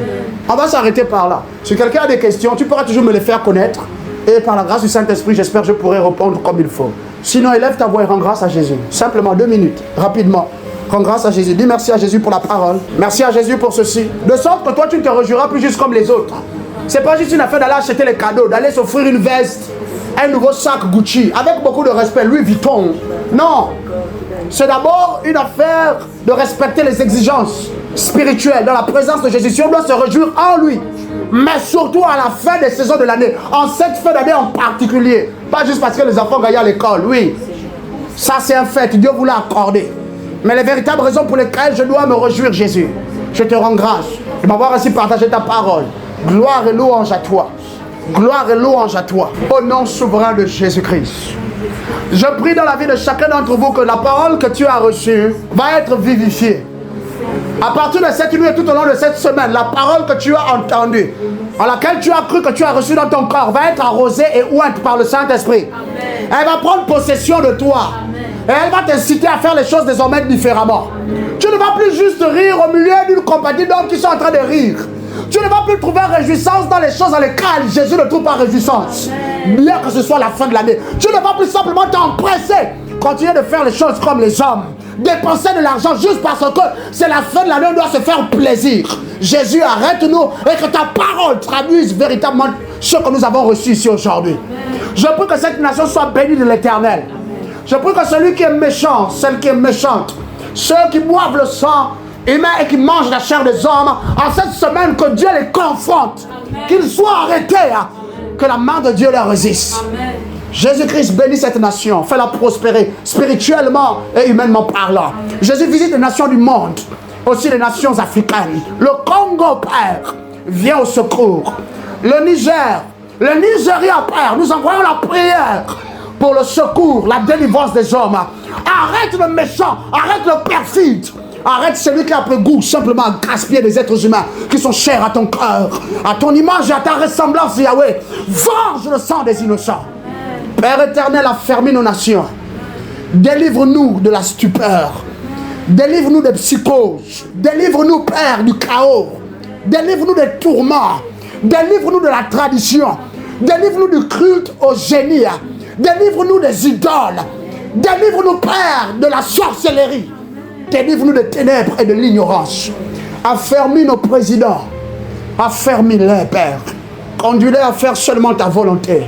On va s'arrêter par là. Si quelqu'un a des questions, tu pourras toujours me les faire connaître. Et par la grâce du Saint-Esprit, j'espère que je pourrai répondre comme il faut. Sinon, élève ta voix et rends grâce à Jésus. Simplement 2 minutes, rapidement. Rends grâce à Jésus. Dis merci à Jésus pour la parole. Merci à Jésus pour ceci. De sorte que toi, tu ne te réjouiras plus juste comme les autres. C'est pas juste une affaire d'aller acheter les cadeaux, d'aller s'offrir une veste, un nouveau sac Gucci, avec beaucoup de respect, Louis Vuitton. Non. C'est d'abord une affaire de respecter les exigences spirituelles dans la présence de Jésus. Si on doit se réjouir en lui, mais surtout à la fin des saisons de l'année, en cette fin d'année en particulier. Pas juste parce que les enfants gagnent à l'école, oui. Ça c'est un fait, Dieu vous l'a accordé. Mais les véritables raisons pour lesquelles je dois me réjouir, Jésus, je te rends grâce de m'avoir ainsi partagé ta parole. Gloire et louange à toi. Gloire et louange à toi. Au nom souverain de Jésus-Christ. Je prie dans la vie de chacun d'entre vous que la parole que tu as reçue va être vivifiée. À partir de cette nuit et tout au long de cette semaine, la parole que tu as entendue, en laquelle tu as cru que tu as reçue dans ton corps, va être arrosée et ointe par le Saint-Esprit. Elle va prendre possession de toi. Amen. Et elle va t'inciter à faire les choses désormais différemment. Amen. Tu ne vas plus juste rire au milieu d'une compagnie d'hommes qui sont en train de rire. Tu ne vas plus trouver réjouissance dans les choses dans lesquelles Jésus ne trouve pas réjouissance. Amen. Bien que ce soit la fin de l'année. Tu ne vas plus simplement t'empresser. Continuer de faire les choses comme les hommes. Dépenser de l'argent juste parce que c'est la fin de l'année, on doit se faire plaisir. Jésus, arrête-nous et que ta parole traduise véritablement ce que nous avons reçu ici aujourd'hui. Je prie que cette nation soit bénie de l'Éternel. Je prie que celui qui est méchant, celle qui est méchante, ceux qui boivent le sang humain et qui mangent la chair des hommes, en cette semaine, que Dieu les confronte, qu'ils soient arrêtés, que la main de Dieu leur résiste. Amen. Jésus-Christ bénit cette nation, fais-la prospérer spirituellement et humainement parlant. Jésus visite les nations du monde, aussi les nations africaines. Le Congo, Père, vient au secours. Le Niger, le Nigeria, Père, nous envoyons la prière pour le secours, la délivrance des hommes. Arrête le méchant, arrête le perfide. Arrête celui qui a pris goût simplement à gaspiller des êtres humains qui sont chers à ton cœur, à ton image et à ta ressemblance, Yahweh. Venge le sang des innocents. Père éternel, affermis nos nations. Délivre-nous de la stupeur. Délivre-nous des psychoses. Délivre-nous, Père, du chaos. Délivre-nous des tourments. Délivre-nous de la tradition. Délivre-nous du culte au génie. Délivre-nous des idoles. Délivre-nous, Père, de la sorcellerie. Délivre-nous des ténèbres et de l'ignorance. Affermis nos présidents. Affermis-les, Père. Conduis-les à faire seulement ta volonté.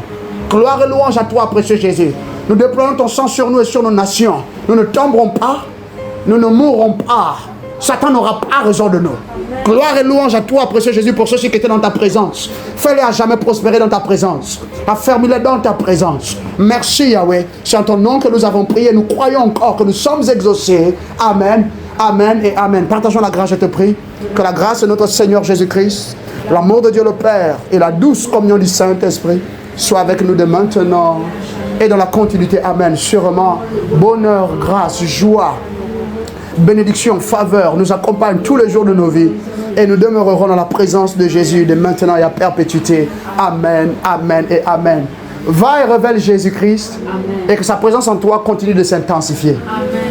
Gloire et louange à toi, précieux Jésus. Nous déployons ton sang sur nous et sur nos nations. Nous ne tomberons pas. Nous ne mourrons pas. Satan n'aura pas raison de nous. Gloire et louange à toi, précieux Jésus, pour ceux qui étaient dans ta présence. Fais-les à jamais prospérer dans ta présence. Affermis-les dans ta présence. Merci, Yahweh. C'est en ton nom que nous avons prié. Nous croyons encore que nous sommes exaucés. Amen, amen et amen. Partageons la grâce, je te prie. Que la grâce de notre Seigneur Jésus-Christ, l'amour de Dieu le Père et la douce communion du Saint-Esprit soit avec nous de maintenant et dans la continuité. Amen. Sûrement, bonheur, grâce, joie, bénédiction, faveur nous accompagne tous les jours de nos vies et nous demeurerons dans la présence de Jésus de maintenant et à perpétuité. Amen, amen et amen. Va et révèle Jésus-Christ et que sa présence en toi continue de s'intensifier. Amen.